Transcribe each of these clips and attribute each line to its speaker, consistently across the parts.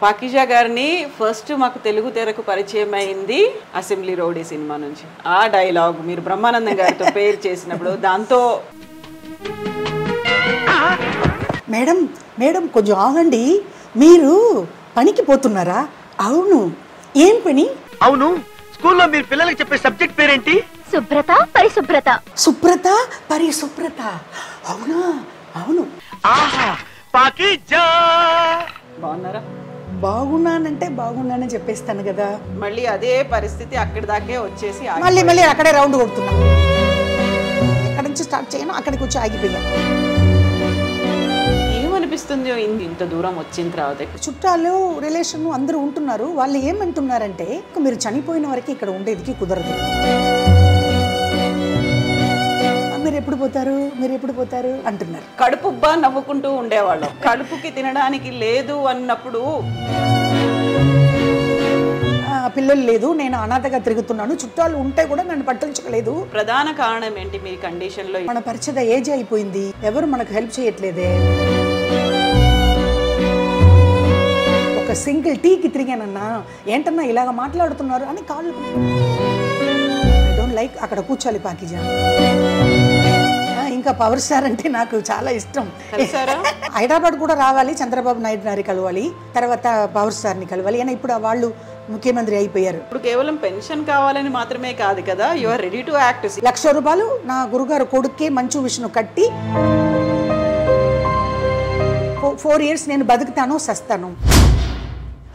Speaker 1: పాకిజా గారిని ఫస్ట్ మాకు తెలుగు తెరకు పరిచయం అయింది అసెంబ్లీ రౌడీ సినిమా నుంచి. ఆ డైలాగ్ మీరు బ్రహ్మానందం గారితో పేరు చేసినప్పుడు దాంతో
Speaker 2: మేడం మేడం కొంచెం ఆగండి, మీరు పనికి పోతున్నారా? అవును. ఏం పని?
Speaker 3: అవును, స్కూల్లో మీరు పిల్లలకి చెప్పే సబ్జెక్ట్ పేరేంటి?
Speaker 4: శుభ్రత పరిశుభ్రత.
Speaker 2: శుభ్రత పరిశుభ్రత. అవునా? అవును.
Speaker 3: ఆహా, పాకిజా.
Speaker 1: బాగున్నారా?
Speaker 2: బాగున్నానంటే బాగున్నానని చెప్పేస్తాను కదా.
Speaker 1: మళ్ళీ అదే పరిస్థితి అక్కడి దాకే వచ్చేసి
Speaker 2: మళ్ళీ అక్కడే రౌండ్ కొడుతున్నా. ఎక్కడి నుంచి స్టార్ట్ చేయను అక్కడికి వచ్చి ఆగిపోయా.
Speaker 1: ఏమనిపిస్తుంది ఇంత దూరం వచ్చిన తర్వాత?
Speaker 2: చుట్టాలు రిలేషన్ అందరూ ఉంటున్నారు. వాళ్ళు ఏమంటున్నారంటే మీరు చనిపోయిన వరకు ఇక్కడ ఉండేదికి కుదరదు, మీరు ఎప్పుడు పోతారు అంటున్నారు.
Speaker 1: కడుపుబ్బా నవ్వుకుంటూ ఉండేవాళ్ళం. కడుపుకి తినడానికి లేదు అన్నప్పుడు
Speaker 2: పిల్లలు లేదు, నేను అనాథగా తిరుగుతున్నాను, చుట్టాలు ఉంటే కూడా నన్ను పట్టించుకోలేదు.
Speaker 1: ప్రధాన కారణం ఏంటి మీ కండిషన్ లో?
Speaker 2: మన పరిచయ ఏజ్ అయిపోయింది, ఎవరు మనకు హెల్ప్ చేయట్లేదే. ఒక సింగిల్ టీకి తిరిగానన్నా ఏంటన్నా ఇలాగ మాట్లాడుతున్నారు అని కాళ్ళు. ఐ డోంట్ లైక్ అక్కడ కూర్చోాలి పాకిజా. ఇంకా పవర్ స్టార్ అంటే నాకు చాలా ఇష్టం. హైదరాబాద్ కూడా రావాలి, చంద్రబాబు నాయుడు గారిని కలవాలి, తర్వాత పవర్ స్టార్ని కలవాలి. అయినా ఇప్పుడు వాళ్ళు ముఖ్యమంత్రి అయిపోయారు.
Speaker 1: ఇప్పుడు కేవలం పెన్షన్ కావాలని మాత్రమే కాదు కదా, you are ready to act.
Speaker 2: 1,00,000 రూపాయలు నా గురుగారు కొడుక్కే మంచు విష్ణు కట్టి 4 years నేను బతుకుతాను సస్తాను,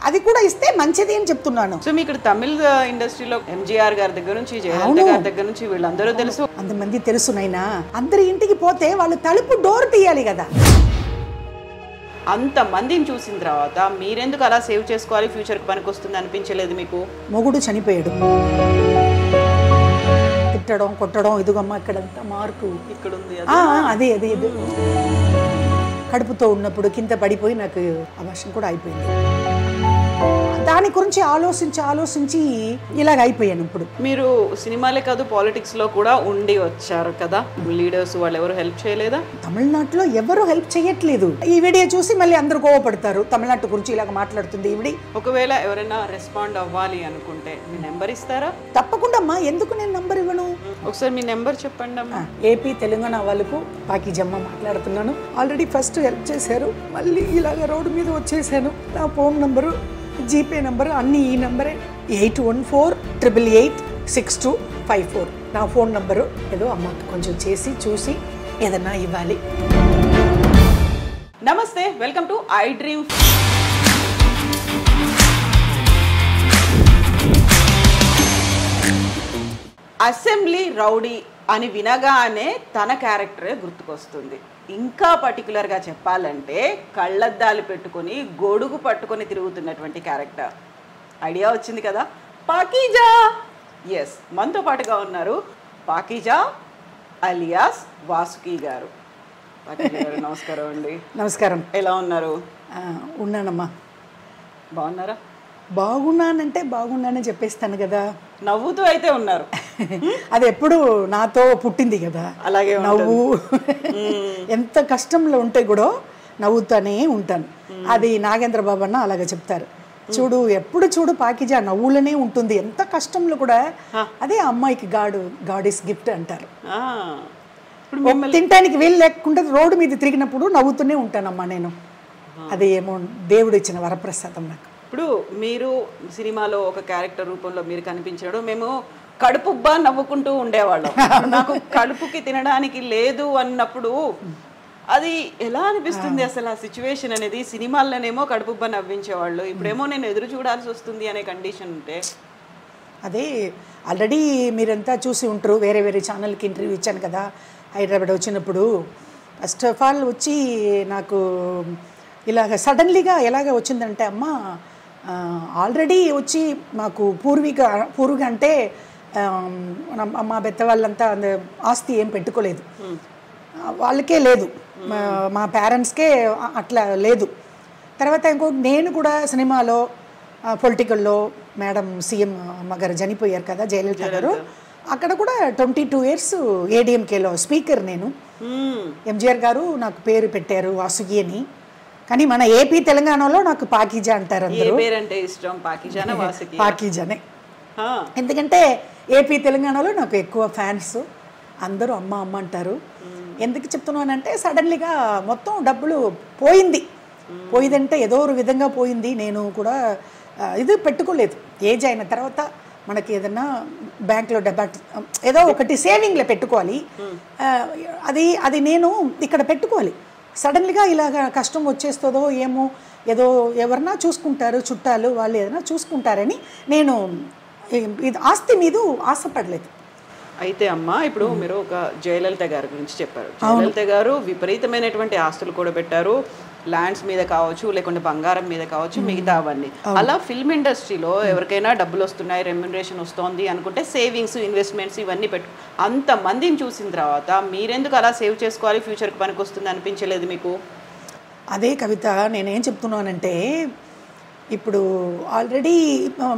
Speaker 2: అది కూడా ఇస్తే మంచిది అని చెప్తున్నాను.
Speaker 1: సో మీకు తమిళ ఇండస్ట్రీలో ఎంజీఆర్ గారి దగ్గర నుంచి జయలలిత గారి దగ్గర నుంచి వీళ్ళందరూ తెలుసు,
Speaker 2: అంతమంది తెలుసు నైనా. అందరి ఇంటికి పోతే వాళ్ళు తలుపు డోర్ తీయాలి కదా.
Speaker 1: అంత మందిని చూసిన తర్వాత మీరెందుకు అలా సేవ్ చేసుకోవాలి, ఫ్యూచర్కి పనికి వస్తుంది అనిపించలేదు మీకు?
Speaker 2: మొగుడు చనిపోయాడు, తిట్టడం కొట్టడం, ఇదిగమ్మ ఇక్కడంతా మార్కు
Speaker 1: ఇక్కడ ఉంది,
Speaker 2: అదే అదే ఇది. కడుపుతో ఉన్నప్పుడు కింద పడిపోయి నాకు అభాషణ కూడా అయిపోయింది. దాని గురించి ఆలోచించి ఇలాగ అయిపోయాను. ఇప్పుడు
Speaker 1: మీరు సినిమాలే కాదు పాలిటిక్స్ లో కూడా ఉండి వచ్చారు కదా, లీడర్స్ వాళ్ళు ఎవరు హెల్ప్ చేయలేదా?
Speaker 2: తమిళనాడులో ఎవరు హెల్ప్ చేయట్లేదు. ఈ వీడియో చూసి మళ్ళీ అందరూ కోవపడతారు, తమిళనాడు గురించి ఇలాగ మాట్లాడుతుంది ఈవిడి.
Speaker 1: ఒకవేళ ఎవరైనా రెస్పాండ్ అవ్వాలి అనుకుంటే మీ నెంబర్ ఇస్తారా?
Speaker 2: తప్పకుండా అమ్మా, ఎందుకు నేను నెంబర్ ఇవ్వను?
Speaker 1: ఒకసారి మీ నెంబర్ చెప్పండి అమ్మా.
Speaker 2: ఏపీ తెలంగాణ వాళ్ళకు పాకిజమ్మ మాట్లాడుతున్నాను. ఆల్రెడీ ఫస్ట్ హెల్ప్ చేశారు, మళ్ళీ ఇలాగ రోడ్డు మీద వచ్చేసాను. నా ఫోన్ నంబరు, జీపే నంబరు అన్నీ ఈ నంబరే, 8148886254 నా ఫోన్ నంబరు. ఏదో అమ్మకి కొంచెం చేసి చూసి ఏదన్నా ఇవ్వాలి.
Speaker 1: నమస్తే, welcome to I dream. Assembly rowdy అని వినగానే తన క్యారెక్టరే గుర్తుకొస్తుంది. ఇంకా పర్టికులర్గా చెప్పాలంటే కళ్ళద్దాలు పెట్టుకొని గొడుగు పట్టుకొని తిరుగుతున్నటువంటి క్యారెక్టర్. ఐడియా వచ్చింది కదా, పాకిజా. ఎస్, మనతో పాటుగా ఉన్నారు పాకిజా అలియాస్ వాసుకి గారు. పాకిజా గారు నమస్కారం అండి.
Speaker 2: నమస్కారం.
Speaker 1: ఎలా ఉన్నారు?
Speaker 2: ఉన్నానమ్మా.
Speaker 1: బాగున్నారా?
Speaker 2: బాగున్నానంటే బాగున్నానని చెప్పేస్తాను కదా.
Speaker 1: నవ్వుతూ అయితే ఉన్నారు.
Speaker 2: అది ఎప్పుడు నాతో పుట్టింది కదా,
Speaker 1: అలాగే
Speaker 2: నవ్వు. ఎంత కష్టంలో ఉంటే కూడా నవ్వుతానే ఉంటాను. అది నాగేంద్ర బాబు అన్న అలాగే చెప్తారు. చూడు, ఎప్పుడు చూడు పాకిజా నవ్వులనే ఉంటుంది, ఎంత కష్టంలో కూడా. అదే అమ్మాయికి గాడ్ ఇస్ గిఫ్ట్ అంటారు. తినటానికి వీలు లేకుండా రోడ్డు మీద తిరిగినప్పుడు నవ్వుతూనే ఉంటానమ్మా నేను. అది ఏమో దేవుడు ఇచ్చిన వరప్రసాదం నాకు.
Speaker 1: ఇప్పుడు మీరు సినిమాలో ఒక క్యారెక్టర్ రూపంలో మీరు కనిపించడం, మేము కడుపుబ్బా నవ్వుకుంటూ ఉండేవాళ్ళం. నాకు కడుపుకి తినడానికి లేదు అన్నప్పుడు అది ఎలా అనిపిస్తుంది అసలు ఆ సిచ్యువేషన్ అనేది? సినిమాల్లోనేమో కడుపుబ్బా నవ్వించేవాళ్ళు, ఇప్పుడేమో నేను ఎదురు చూడాల్సి వస్తుంది అనే కండిషన్ ఉంటే.
Speaker 2: అదే ఆల్రెడీ మీరంతా చూసి ఉంటారు, వేరే వేరే ఛానల్కి ఇంటర్వ్యూ ఇచ్చాను కదా హైదరాబాద్ వచ్చినప్పుడు. ఫస్ట్ ఆఫ్ ఆల్ వచ్చి నాకు ఇలాగ సడన్లీగా ఎలాగ వచ్చిందంటే, అమ్మ ఆల్రెడీ వచ్చి మాకు పూర్వీక అంటే మా పెద్ద వాళ్ళంతా ఆస్తి ఏం పెట్టుకోలేదు, వాళ్ళకే లేదు, మా పేరెంట్స్కే అట్లా లేదు. తర్వాత ఇంకోటి నేను కూడా సినిమాలో పొలిటికల్లో మేడం సీఎం అమ్మగారు చనిపోయారు కదా జయలలిత గారు, అక్కడ కూడా 22 years ఏడీఎంకేలో స్పీకర్ నేను. ఎంజీఆర్ గారు నాకు పేరు పెట్టారు వాసుకి అని. కానీ మన ఏపీ తెలంగాణలో నాకు పాకీజా అంటారు
Speaker 1: ఏ
Speaker 2: అందరూ.
Speaker 1: పేరంటే ఇష్టం? పాకిజానా వాసుకి?
Speaker 2: పాకీజానే. ఎందుకంటే ఏపీ తెలంగాణలో నాకు ఎక్కువ ఫ్యాన్స్, అందరూ అమ్మ అమ్మ అంటారు. ఎందుకు చెప్తున్నానంటే సడన్లీగా మొత్తం డబ్బులు పోయిందంటే ఏదో ఒక విధంగా పోయింది. నేను కూడా ఇది పెట్టుకోలేదు. ఏజ్ అయిన తర్వాత మనకి ఏదన్నా బ్యాంక్లో ఏదో ఒకటి సేవింగ్లో పెట్టుకోవాలి. అది నేను ఇక్కడ పెట్టుకోవాలి. సడన్లీగా ఇలాగ కష్టం వచ్చేస్తుందో ఏమో, ఏదో ఎవరన్నా చూసుకుంటారు, చుట్టాలు వాళ్ళు ఏదైనా చూసుకుంటారని నేను ఇది ఆస్తి మీద ఆశపడలేదు.
Speaker 1: అయితే అమ్మ, ఇప్పుడు మీరు ఒక జయలలిత గారి గురించి చెప్పారు. జయలలిత గారు విపరీతమైనటువంటి ఆస్తులు కూడా పెట్టారు, ల్యాండ్స్ మీద కావచ్చు, లేకుంటే బంగారం మీద కావచ్చు, మిగతా అవన్నీ. అలా ఫిల్మ్ ఇండస్ట్రీలో ఎవరికైనా డబ్బులు వస్తున్నాయి, రెమ్యునరేషన్ వస్తుంది అనుకుంటే సేవింగ్స్, ఇన్వెస్ట్మెంట్స్ ఇవన్నీ అంతమందిని చూసిన తర్వాత మీరెందుకు అలా సేవ్ చేసుకోవాలి, ఫ్యూచర్కి పనికి వస్తుంది అనిపించలేదు మీకు?
Speaker 2: అదే కవిత, నేనేం చెప్తున్నానంటే ఇప్పుడు ఆల్రెడీ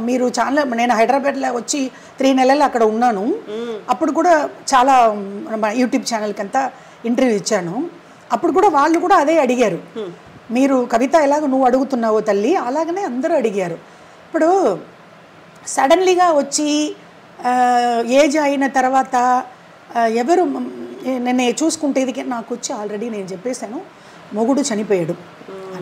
Speaker 2: మీరు చాలా, నేను హైదరాబాద్లో వచ్చి 3 నెలలు అక్కడ ఉన్నాను. అప్పుడు కూడా చాలా యూట్యూబ్ ఛానల్కి అంతా ఇంటర్వ్యూ ఇచ్చాను. అప్పుడు కూడా వాళ్ళు కూడా అదే అడిగారు, మీరు కవిత ఎలాగ నువ్వు అడుగుతున్నావో తల్లి అలాగనే అందరూ అడిగారు. ఇప్పుడు సడన్లీగా వచ్చి ఏజ్ అయిన తర్వాత ఎవరు నన్ను చూసుకుంటే ఇది నాకు వచ్చి ఆల్రెడీ నేను చెప్పేశాను, మొగుడు చనిపోయాడు.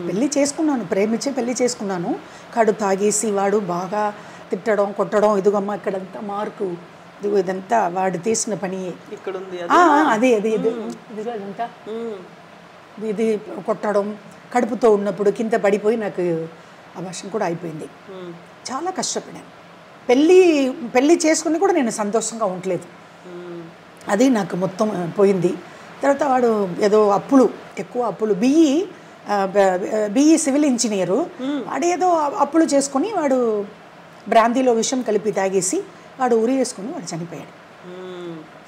Speaker 2: పెళ్ళి చేసుకున్నాను, ప్రేమించే పెళ్ళి చేసుకున్నాను. కడు తాగేసి వాడు బాగా తిట్టడం, కొట్టడం, ఇదిగమ్మ ఇక్కడంతా మార్కు, ఇదిగో ఇదంతా వాడు తీసిన పని,
Speaker 1: ఇక్కడ ఉంది
Speaker 2: అదే ఇదిగో ఇదంతా ఇది కొట్టడం, కడుపుతో ఉన్నప్పుడు కింద పడిపోయి నాకు అబార్షన్ కూడా అయిపోయింది. చాలా కష్టపడాను. పెళ్ళి చేసుకుని కూడా నేను సంతోషంగా ఉండలేదు. అది నాకు మొత్తం పోయింది. తర్వాత వాడు ఏదో ఎక్కువ అప్పులు, బిఈ సివిల్ ఇంజనీరు, వాడు ఏదో అప్పులు చేసుకుని వాడు బ్రాందీలో విషం కలిపి తాగేసి వాడు ఉరి వేసుకుని వాడు చనిపోయాడు.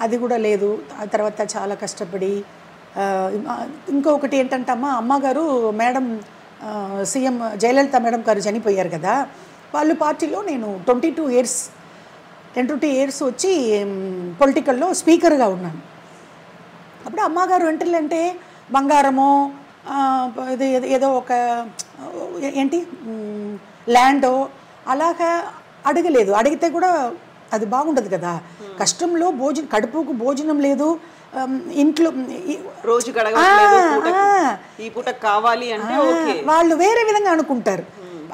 Speaker 2: అది కూడా లేదు. ఆ తర్వాత చాలా కష్టపడి ఇంకొకటి ఏంటంటే అమ్మగారు మేడం, సీఎం జయలలిత మేడం గారు చనిపోయారు కదా, వాళ్ళు పార్టీలో నేను 22 ఇయర్స్ వచ్చి పొలిటికల్లో స్పీకర్గా ఉన్నాను. అప్పుడు అమ్మగారు ఏంటంటే బంగారమో ఇది ఏదో ఒక ఏంటి ల్యాండో అలాగా అడగలేదు. అడిగితే కూడా అది బాగుండదు కదా, కష్టంలో కడుపుకు భోజనం లేదు, ఇంట్లో
Speaker 1: రోజు ఈ పూట కావాలి అంటే
Speaker 2: వాళ్ళు వేరే విధంగా అనుకుంటారు.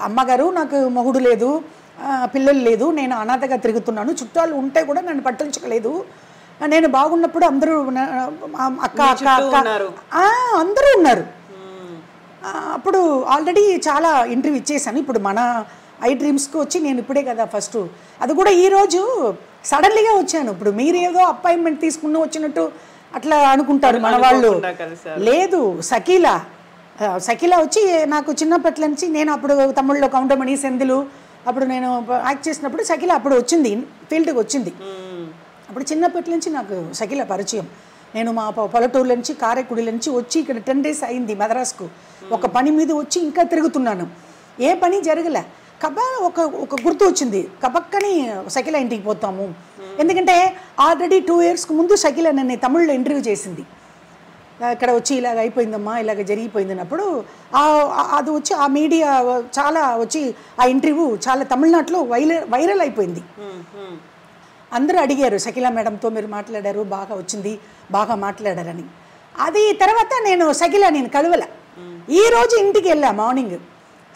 Speaker 2: అమ్మగారు నాకు మొగుడు లేదు, పిల్లలు లేదు, నేను అనాథగా తిరుగుతున్నాను, చుట్టాలు ఉంటే కూడా నన్ను పట్టించుకోలేదు, నేను బాగున్నప్పుడు అందరూ అక్క అక్క అక్క అందరూ ఉన్నారు. అప్పుడు ఆల్రెడీ చాలా ఇంటర్వ్యూ ఇచ్చేసాను. ఇప్పుడు మన ఐ డ్రీమ్స్కి వచ్చి నేను ఇప్పుడే కదా ఫస్ట్, అది కూడా ఈరోజు సడన్లీగా వచ్చాను. ఇప్పుడు మీరు ఏదో అపాయింట్మెంట్ తీసుకున్న వచ్చినట్టు అట్లా అనుకుంటారు మన వాళ్ళు. లేదు, సకీలా వచ్చి నాకు చిన్నప్పటి నుంచి, నేను అప్పుడు తమిళ్లో కౌంటమణి సెందులు అప్పుడు నేను యాక్ట్ చేసినప్పుడు సకీలా అప్పుడు వచ్చింది, ఫీల్డ్కి వచ్చింది. అప్పుడు చిన్నప్పటి నుంచి నాకు సకీలా పరిచయం. నేను మా పల్లెటూరు నుంచి కారైకుడి నుంచి వచ్చి ఇక్కడ 10 days అయింది మద్రాసుకు, ఒక పని మీద వచ్చి ఇంకా తిరుగుతున్నాను, ఏ పని జరగలే. ఒక గుర్తు వచ్చింది, కబక్కని సకీలా ఇంటికి పోతాము. ఎందుకంటే ఆల్రెడీ 2 yearsకు ముందు సకీలా నన్ను తమిళ్లో ఇంటర్వ్యూ చేసింది. ఇక్కడ వచ్చి ఇలాగ అయిపోయిందమ్మా, ఇలాగ జరిగిపోయిందన్నప్పుడు అది వచ్చి ఆ మీడియా చాలా వచ్చి ఆ ఇంటర్వ్యూ చాలా తమిళనాడులో వైరల్ అయిపోయింది. అందరూ అడిగారు, సకీలా మేడంతో మీరు మాట్లాడారు, బాగా వచ్చింది, బాగా మాట్లాడారని. అది తర్వాత నేను కలవల. ఈరోజు ఇంటికి వెళ్ళా, మార్నింగ్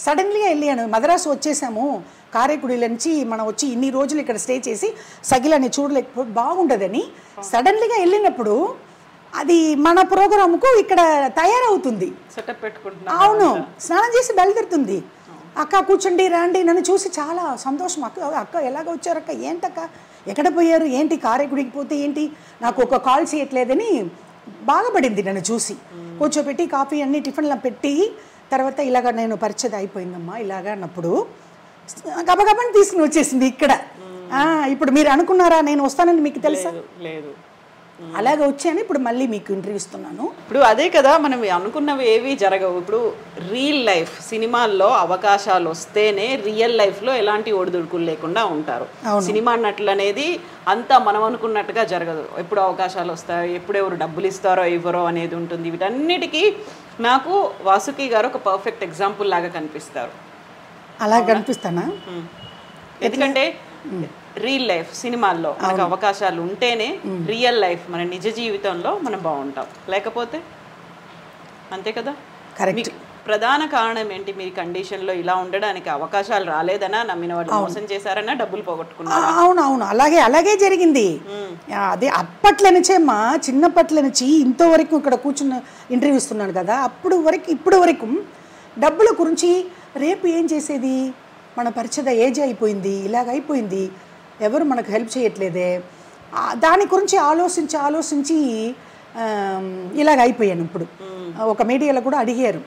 Speaker 2: సడన్లీగా వెళ్ళాను. మద్రాసు వచ్చేసాము, కారైకుడి నుంచి మనం వచ్చి ఇన్ని రోజులు ఇక్కడ స్టే చేసి సకీలాని చూడలేకపోతే బాగుండదని సడన్లీగా వెళ్ళినప్పుడు అది మన ప్రోగ్రాముకు ఇక్కడ తయారవుతుంది. అవును, స్నానం చేసి బయలుదేరుతుంది. అక్క కూర్చోండి రండి, నన్ను చూసి చాలా సంతోషం. అక్క ఎలాగ వచ్చారు అక్క, ఏంటక్క ఎక్కడ పోయారు, ఏంటి కారైకుడికి పోతే ఏంటి, నాకు ఒక కాల్ చేయట్లేదని బాధపడింది. నన్ను చూసి కూర్చోబెట్టి కాఫీ అన్ని టిఫిన్లా పెట్టి తర్వాత ఇలాగ నేను పరిచయం అయిపోయిందమ్మా ఇలాగ అన్నప్పుడు గబగబని తీసుకుని వచ్చేసింది ఇక్కడ. ఇప్పుడు మీరు అనుకున్నారా నేను వస్తానని, మీకు తెలుసా?
Speaker 1: లేదు.
Speaker 2: అలాగే వచ్చాను. ఇప్పుడు మళ్ళీ మీకు ఇంటర్వ్యూ ఇస్తున్నాను.
Speaker 1: ఇప్పుడు అదే కదా, మనం అనుకున్నవి ఏవి జరగవు. ఇప్పుడు రియల్ లైఫ్ సినిమాల్లో అవకాశాలు వస్తేనే రియల్ లైఫ్లో ఎలాంటి ఒడిదుడుకులు లేకుండా ఉంటారు. సినిమా నటులు అనేది అంతా మనం అనుకున్నట్టుగా జరగదు. ఎప్పుడు అవకాశాలు వస్తాయో, ఎప్పుడు ఎవరు డబ్బులు ఇస్తారో ఇవ్వరో అనేది ఉంటుంది. వీటన్నిటికీ నాకు వాసుకి గారు ఒక పర్ఫెక్ట్ ఎగ్జాంపుల్ లాగా కనిపిస్తారు.
Speaker 2: అలా కనిపిస్తానా?
Speaker 1: ఎందుకంటే రియల్ లైఫ్ సినిమాల్లో మనకు అవకాశాలు ఉంటేనే రియల్ లైఫ్ మన నిజ జీవితంలో మనం బాగుంటాం, లేకపోతే అంతే కదా.
Speaker 2: కరెక్ట్.
Speaker 1: ప్రధాన కారణం ఏంటి? మీరు కండిషన్లో ఇలా ఉండడానికి అవకాశాలు రాలేదనా, నమ్మిన వాళ్ళు మోసం చేశారన్నా, డబ్బులు పోగొట్టుకున్నారా?
Speaker 2: అవును, అలాగే జరిగింది. అదే అప్పట్లో నుంచే చిన్నప్పట్లో నుంచి ఇంతవరకు ఇక్కడ కూర్చున్న ఇంటర్వ్యూ ఇస్తున్నాను కదా, ఇప్పుడు వరకు డబ్బుల గురించి రేపు ఏం చేసేది, మన పరిచయ ఏజ్ అయిపోయింది, ఇలాగ అయిపోయింది, ఎవరు మనకు హెల్ప్ చేయట్లేదే, దాని గురించి ఆలోచించి ఇలాగ అయిపోయాను. ఇప్పుడు ఒక మీడియాలో కూడా అడిగారు,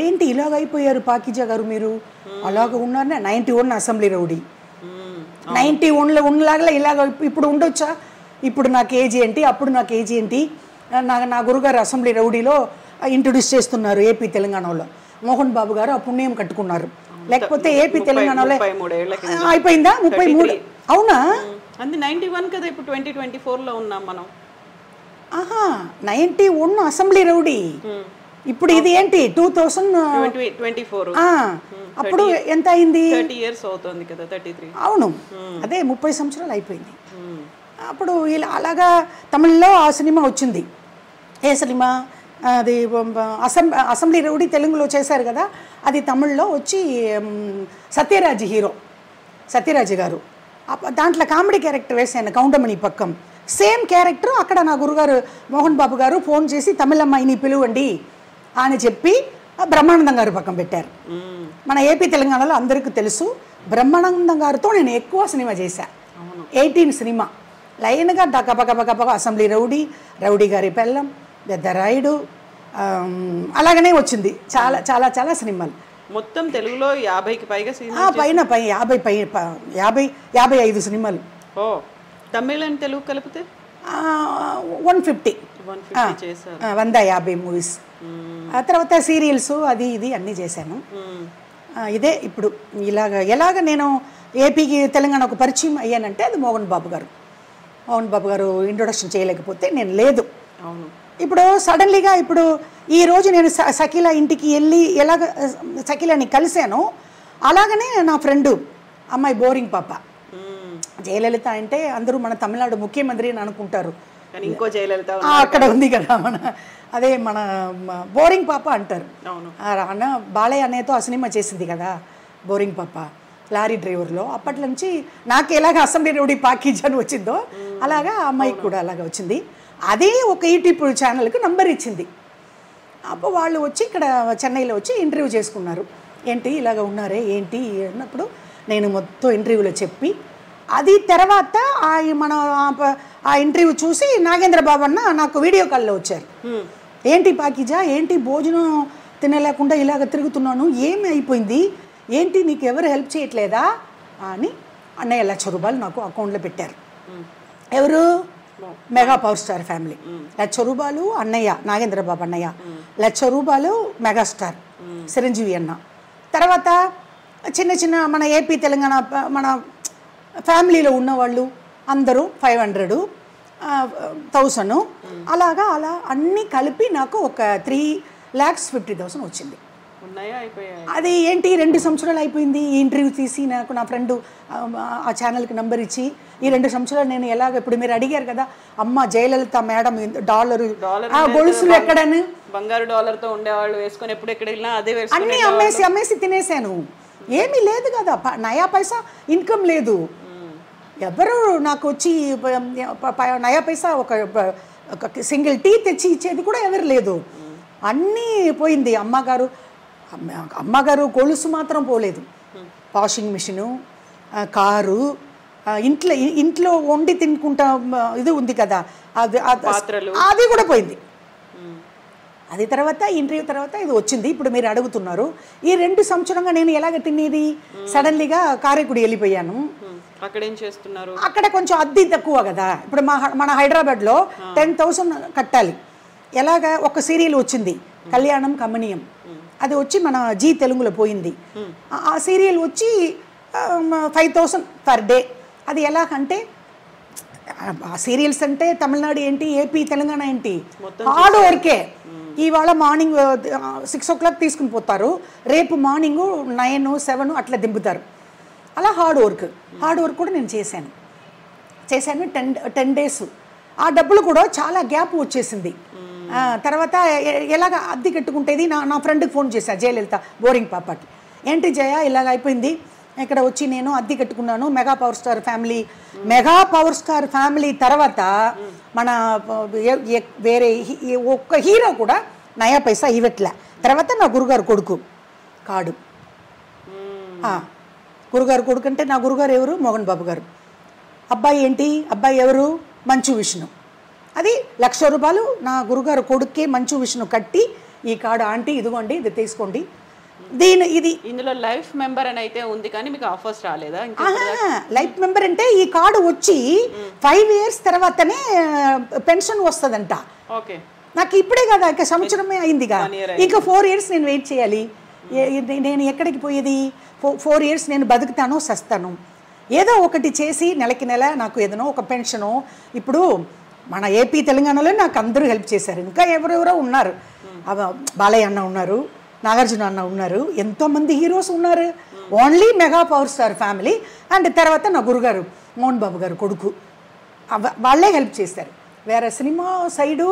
Speaker 2: ఏంటి ఇలాగ అయిపోయారు పాకిజా గారు మీరు, అలాగ ఉన్నారనే 91 అసెంబ్లీ రౌడీ, 91లో ఉన్నలాగా ఇలాగ ఇప్పుడు ఉండొచ్చా? ఇప్పుడు నాకు ఏజ్ ఏంటి, అప్పుడు నాకు ఏజ్ ఏంటి? నా గురుగారు అసెంబ్లీ రౌడీలో ఇంట్రొడ్యూస్ చేస్తున్నారు ఏపీ తెలంగాణలో, మోహన్ బాబు గారు ఆ పుణ్యం కట్టుకున్నారు. లేకపోతే ఏపీ తెలంగాణలో అయిపోయిందా? 33. అవునా?
Speaker 1: అది 91 కదా, ఇప్పుడు 2024లో ఉన్నాం మనం.
Speaker 2: 91 అసెంబ్లీ రౌడీ, ఇప్పుడు ఇది ఏంటి
Speaker 1: 2024.
Speaker 2: అప్పుడు ఎంత అయింది?
Speaker 1: 30 years అవుతుంది కదా, 33.
Speaker 2: అవును, అదే 30 సంవత్సరాలు అయిపోయింది. అప్పుడు ఇలా అలాగా తమిళ్లో ఆ సినిమా వచ్చింది. ఏ సినిమా అది? అసెంబ్లీ రౌడీ తెలుగులో చేశారు కదా, అది తమిళ్లో వచ్చి సత్యరాజ్ హీరో, సత్యరాజ్ గారు దాంట్లో కామెడీ క్యారెక్టర్ వేసాను, కౌంటమణి పక్కం. సేమ్ క్యారెక్టర్ అక్కడ నా గురుగారు మోహన్ బాబు గారు ఫోన్ చేసి తమిళమ్మాయిని పిలువండి అని చెప్పి బ్రహ్మానందం గారు పక్కన పెట్టారు. మన ఏపీ తెలంగాణలో అందరికీ తెలుసు, బ్రహ్మానందం గారితో నేను ఎక్కువ సినిమా చేశాను. 18 సినిమా లైన్గా గబగబ అసెంబ్లీ రౌడీ గారి పెళ్ళం, పెద్ద రాయుడు, అలాగనే వచ్చింది చాలా చాలా చాలా సినిమాలు.
Speaker 1: మొత్తం తెలుగులో 50కి పైగా
Speaker 2: పైన 55 సినిమాలు.
Speaker 1: ఓ, తమిళ అండ్ తెలుగు కలిపితే
Speaker 2: 150
Speaker 1: చేశారు.
Speaker 2: 150 మూవీస్. ఆ తర్వాత సీరియల్స్ అది ఇది అన్నీ చేశాను. ఇదే ఇప్పుడు ఎలాగ నేను ఏపీకి తెలంగాణకు పరిచయం అయ్యానంటే అది మోహన్ బాబు గారు ఇంట్రొడక్షన్ చేయలేకపోతే నేను లేదు.
Speaker 1: అవును.
Speaker 2: ఇప్పుడు సడన్లీగా ఇప్పుడు ఈరోజు నేను సకీల ఇంటికి వెళ్ళి ఎలాగ సకీలని కలిశాను, అలాగనే నా ఫ్రెండు అమ్మాయి బోరింగ్ పాప, జయలలిత అంటే అందరూ మన తమిళనాడు ముఖ్యమంత్రి అని అనుకుంటారు,
Speaker 1: ఇంకో జయలలిత
Speaker 2: అక్కడ ఉంది కదా మన బోరింగ్ పాప అంటారు. అన్న బాలయ్య అనేతో ఆ సినిమా చేసింది కదా బోరింగ్ పాప, లారీ డ్రైవర్లో. అప్పటి నుంచి నాకు ఎలాగ అసెంబ్లీ రౌడీ పాకీజ్ అని వచ్చిందో అలాగా అమ్మాయికి కూడా అలాగ వచ్చింది. అదే ఒక యూట్యూబ్ ఛానల్కి నంబర్ ఇచ్చింది. అప్పుడు వాళ్ళు వచ్చి ఇక్కడ చెన్నైలో వచ్చి ఇంటర్వ్యూ చేసుకున్నారు. ఏంటి ఇలాగ ఉన్నారే ఏంటి అన్నప్పుడు నేను మొత్తం ఇంటర్వ్యూలో చెప్పి, అది తర్వాత మన ఆ ఇంటర్వ్యూ చూసి నాగేంద్ర బాబు అన్న నాకు వీడియో కాల్లో వచ్చారు. ఏంటి పాకిజా, ఏంటి భోజనం తినలేకుండా ఇలాగ తిరుగుతున్నాను, ఏమి అయిపోయింది, ఏంటి నీకు ఎవరు హెల్ప్ చేయట్లేదా అని అన్నయ్య 1,00,000 రూపాయలు నాకు అకౌంట్లో పెట్టారు. ఎవరు? Mega power star family. 1,00,000 రూపాయలు అన్నయ్య, నాగేంద్ర బాబు అన్నయ్య, 1,00,000 రూపాయలు మెగాస్టార్ చిరంజీవి అన్న. తర్వాత చిన్న చిన్న మన ఏపీ తెలంగాణ మన ఫ్యామిలీలో ఉన్నవాళ్ళు అందరూ 500, 1000 అలాగా అలా అన్నీ కలిపి నాకు ఒక 3,50,000 వచ్చింది. అది ఏంటి 2 సంవత్సరాలు అయిపోయింది. ఈ ఇంటర్వ్యూ తీసి నాకు నా ఫ్రెండు ఆ ఛానల్కి నంబర్ ఇచ్చి ఈ 2 సంవత్సరాలు నేను ఎలాగ, ఇప్పుడు మీరు అడిగారు కదా అమ్మ జయలలిత మేడం డాలర్ గొలుసులు ఎక్కడని,
Speaker 1: బంగారు డాలర్తో ఉండేవాళ్ళు వేసుకొని ఎప్పుడు ఎక్కడ వెళ్ళినా అదే
Speaker 2: అన్నీ అమ్మేసి తినేసాను. ఏమీ లేదు కదా, నయా పైసా ఇన్కమ్ లేదు. ఎవరు నాకు వచ్చి నయా పైసా ఒక సింగిల్ టీ తెచ్చి ఇచ్చేది కూడా ఎవరు లేదు. అన్నీ పోయింది. అమ్మగారు గొలుసు మాత్రం పోలేదు, వాషింగ్ మిషను, కారు, ఇంట్లో వండి తినుకుంటా ఇది ఉంది కదా అది కూడా పోయింది. అది తర్వాత ఇంటర్వ్యూ తర్వాత ఇది వచ్చింది. ఇప్పుడు మీరు అడుగుతున్నారు ఈ 2 సంవత్సరంగా నేను ఎలాగ తినేది. సడన్లీగా కారైకుడి వెళ్ళిపోయాను.
Speaker 1: అక్కడ ఏం చేస్తున్నారు? అక్కడ
Speaker 2: కొంచెం అద్దె తక్కువ కదా. ఇప్పుడు మన హైదరాబాద్లో 10,000 కట్టాలి. ఎలాగ ఒక సీరియల్ వచ్చింది కళ్యాణం కమనీయం, అది వచ్చి మన జీ తెలుగులో పోయింది. ఆ సీరియల్ వచ్చి 5,000 పర్ డే. అది ఎలాగంటే ఆ సీరియల్స్ అంటే తమిళనాడు ఏంటి ఏపీ తెలంగాణ ఏంటి హార్డ్ వర్కే. ఇవాళ మార్నింగ్ 6 o'clock తీసుకుని పోతారు, రేపు మార్నింగు 9, 7 అట్లా దింపుతారు. అలా హార్డ్ వర్క్ కూడా నేను చేశాను 10 days. ఆ డబ్బులు కూడా చాలా గ్యాప్ వచ్చేసింది. తర్వాత ఎలాగ అద్దె కట్టుకుంటేది నా ఫ్రెండ్కి ఫోన్ చేశా, జయలలిత, బోరింగ్ పాపకి. ఏంటి జయ ఇలాగ అయిపోయింది, ఇక్కడ వచ్చి నేను అద్దె కట్టుకున్నాను. మెగా పవర్ స్టార్ ఫ్యామిలీ తర్వాత మన వేరే ఒక్క హీరో కూడా నయా పైసా ఇవ్వట్లే. తర్వాత నా గురుగారు కొడుకు కాడు. గురుగారు కొడుకు అంటే నా గురుగారు ఎవరు? మోహన్ బాబు గారు. అబ్బాయి ఎవరు? మంచు విష్ణు. అది 1,00,000 రూపాయలు నా గురుగారు కొడుక్కే మంచు విష్ణు కట్టి, ఈ కార్డు ఆంటీ ఇదిగోండి, ఇది తీసుకోండి. ఇది
Speaker 1: ఇందులో లైఫ్ మెంబర్ అని అయితే ఉంది, కానీ మీకు ఆఫర్స్ రాలేదా?
Speaker 2: లైఫ్ మెంబర్ అంటే ఈ కార్డు వచ్చి 5 years తర్వాతనే పెన్షన్ వస్తుందంట.
Speaker 1: ఓకే,
Speaker 2: నాకు ఇప్పుడే కదా, ఇక సంవత్సరమే అయిందిగా, ఇంకా 4 years నేను వెయిట్ చేయాలి. నేను ఎక్కడికి పోయేది? 4 years నేను బతుకుతాను సస్తాను, ఏదో ఒకటి చేసి నెలకి నెల నాకు ఏదైనా ఒక పెన్షను. ఇప్పుడు మన ఏపీ తెలంగాణలో నాకు అందరూ హెల్ప్ చేశారు. ఇంకా ఎవరెవరో ఉన్నారు, బాలయ్య అన్న ఉన్నారు, నాగార్జున అన్న ఉన్నారు, ఎంతోమంది హీరోస్ ఉన్నారు. Only mega power star family and తర్వాత నా గురుగారు మోహన్ బాబు గారు కొడుకు, వాళ్ళే హెల్ప్ చేశారు. వేరే సినిమా సైడు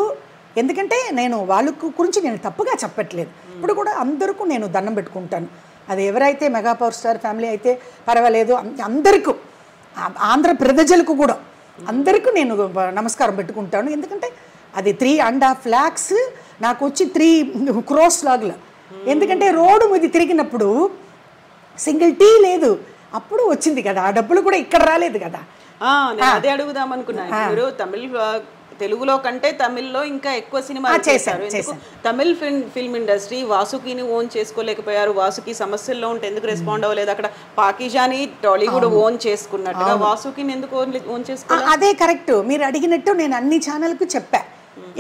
Speaker 2: ఎందుకంటే నేను వాళ్ళ గురించి నేను తప్పుగా చెప్పట్లేదు. ఇప్పుడు కూడా అందరికీ నేను దండం పెట్టుకుంటాను. అది ఎవరైతే మెగా పవర్ స్టార్ ఫ్యామిలీ అయితే పర్వాలేదు, అందరికీ ఆంధ్ర ప్రజలకు కూడా అందరికీ నేను నమస్కారం పెట్టుకుంటాను. ఎందుకంటే అది 3.5 lakhs నాకు వచ్చి 3 crores లాగా. ఎందుకంటే రోడ్డు మీద తిరిగినప్పుడు సింగిల్ టీ లేదు, అప్పుడు వచ్చింది కదా ఆ డబ్బులు కూడా ఇక్కడ రాలేదు కదా.
Speaker 1: అదే అడుగుదాం అనుకున్నాను. మీరు తెలుగులో కంటే తమిళ్లో ఇంకా ఎక్కువ సినిమాలు చేశారు. తమిళ్ ఫిల్మ్ ఇండస్ట్రీ వాసుకిని ఓన్ చేసుకోలేకపోయారు. వాసుకి సమస్యల్లో ఉంటే ఎందుకు రెస్పాండ్ అవ్వలేదు? అక్కడ పాకిజాని టాలీవుడ్ ఓన్ చేసుకున్నట్టుగా వాసుకిని ఎందుకు ఓన్ చేసుకోలేదు?
Speaker 2: అదే కరెక్ట్, మీరు అడిగినట్టు నేను అన్ని ఛానల్కు చెప్పా.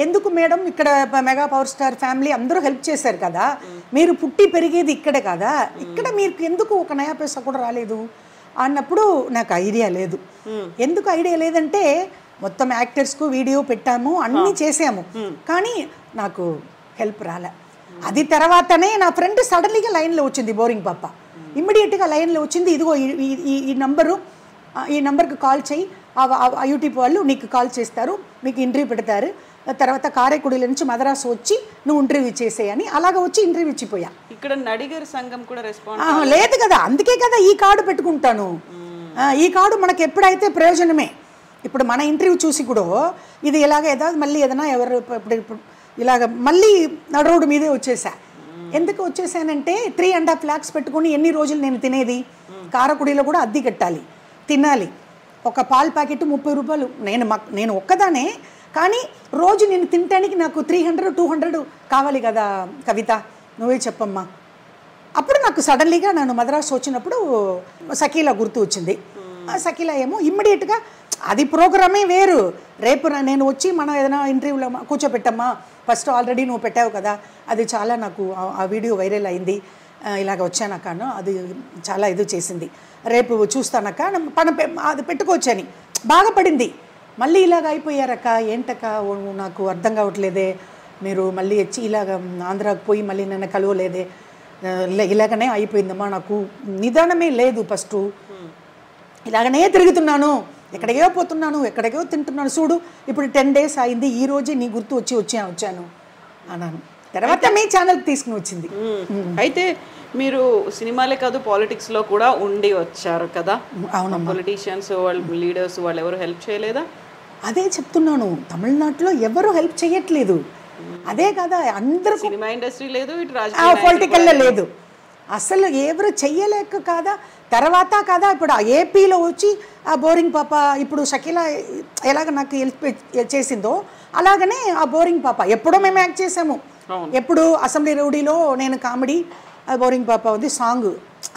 Speaker 2: ఎందుకు మేడం, ఇక్కడ మెగా పవర్ స్టార్ ఫ్యామిలీ అందరూ హెల్ప్ చేశారు కదా, మీరు పుట్టి పెరిగేది ఇక్కడే కదా, ఇక్కడ మీరు ఎందుకు ఒక నయా పైసా కూడా రాలేదు అన్నప్పుడు నాకు ఐడియా లేదు. ఎందుకు ఐడియా లేదంటే మొత్తం యాక్టర్స్కు వీడియో పెట్టాము, అన్నీ చేసాము, కానీ నాకు హెల్ప్ రాలే. అది తర్వాతనే నా ఫ్రెండ్ సడన్లీగా లైన్లో వచ్చింది, బోరింగ్ పాప ఇమ్మీడియట్గా లైన్లో వచ్చింది. ఇదిగో ఈ నంబర్కి కాల్ చేయి, ఆ యూట్యూబ్ వాళ్ళు నీకు కాల్ చేస్తారు, మీకు ఇంటర్వ్యూ పెడతారు, తర్వాత కారైకుడిల నుంచి మద్రాసు వచ్చి నువ్వు ఇంటర్వ్యూ చేసేయని అలాగ వచ్చి ఇంటర్వ్యూ ఇచ్చిపోయా.
Speaker 1: ఇక్కడ నడిగర్ సంఘం కూడా రెస్పాన్స్
Speaker 2: లేదు కదా, అందుకే కదా ఈ కార్డు పెట్టుకుంటాను. ఈ కార్డు మనకు ఎప్పుడైతే ప్రయోజనమే. ఇప్పుడు మన ఇంటర్వ్యూ చూసి కూడా ఇది ఇలాగ మళ్ళీ ఏదైనా ఎవరు ఇప్పుడు ఇలాగ మళ్ళీ నడు రోడ్డు మీదే వచ్చేసా. ఎందుకు వచ్చేసానంటే 3.5 lakhs పెట్టుకుని ఎన్ని రోజులు నేను తినేది? కారకుడిలో కూడా అద్దె కట్టాలి, తినాలి. ఒక పాల ప్యాకెట్ 30 రూపాయలు. నేను ఒక్కదానే, కానీ రోజు నేను తినటానికి నాకు 300-200 కావాలి కదా. కవిత నువ్వే చెప్పమ్మా. అప్పుడు నాకు సడన్లీగా నన్ను మద్రాసు వచ్చినప్పుడు షకీలా గుర్తు వచ్చింది. షకీలా ఏమో ఇమ్మీడియట్గా అది ప్రోగ్రామే వేరు. రేపు నేను వచ్చి మనం ఏదైనా ఇంటర్వ్యూలో కూర్చోపెట్టమ్మా, ఫస్ట్ ఆల్రెడీ నువ్వు పెట్టావు కదా, అది చాలా నాకు ఆ వీడియో వైరల్ అయింది, ఇలాగ వచ్చానక్క అది చాలా ఇది చేసింది, రేపు చూస్తానక్క అది పెట్టుకోవచ్చని బాగా పడింది. మళ్ళీ ఇలాగ అయిపోయారక్క, ఏంటక్క నాకు అర్థం కావట్లేదే, మీరు మళ్ళీ వచ్చి ఇలాగ ఆంధ్రాకు పోయి మళ్ళీ నన్ను కలవలేదే, ఇలాగనే అయిపోయిందమ్మా, నాకు నిదానమే లేదు, ఫస్ట్ ఇలాగనే తిరుగుతున్నాను, ఎక్కడికో పోతున్నాను, ఎక్కడికో తింటున్నాను, చూడు ఇప్పుడు 10 days అయింది, ఈ రోజే నీ గుర్తు వచ్చాను అన్నాను. తర్వాత మీ ఛానల్కి తీసుకుని వచ్చింది.
Speaker 1: అయితే మీరు సినిమాలే కాదు పాలిటిక్స్లో కూడా ఉండి వచ్చారు కదా.
Speaker 2: అవును,
Speaker 1: పొలిటీషియన్స్ వాళ్ళు లీడర్స్ వాళ్ళు ఎవరు హెల్ప్ చేయలేదా?
Speaker 2: అదే చెప్తున్నాను, తమిళనాడులో ఎవరు హెల్ప్ చేయట్లేదు. అదే కదా, అందరూ
Speaker 1: సినిమా ఇండస్ట్రీ లేదు, ఇటు
Speaker 2: పొలిటికల్లో లేదు, అసలు ఎవరు చెయ్యలేక కాదా. తర్వాత కదా ఇప్పుడు ఆ ఏపీలో వచ్చి ఆ బోరింగ్ పాప, ఇప్పుడు షకీలా ఎలాగ నాకు హెల్ప్ చేసిందో అలాగనే ఆ బోరింగ్ పాప ఎప్పుడో మేము యాక్ట్ చేసాము. ఎప్పుడు అసెంబ్లీ రౌడీలో నేను కామెడీ, బోరింగ్ పాప ఉంది సాంగ్,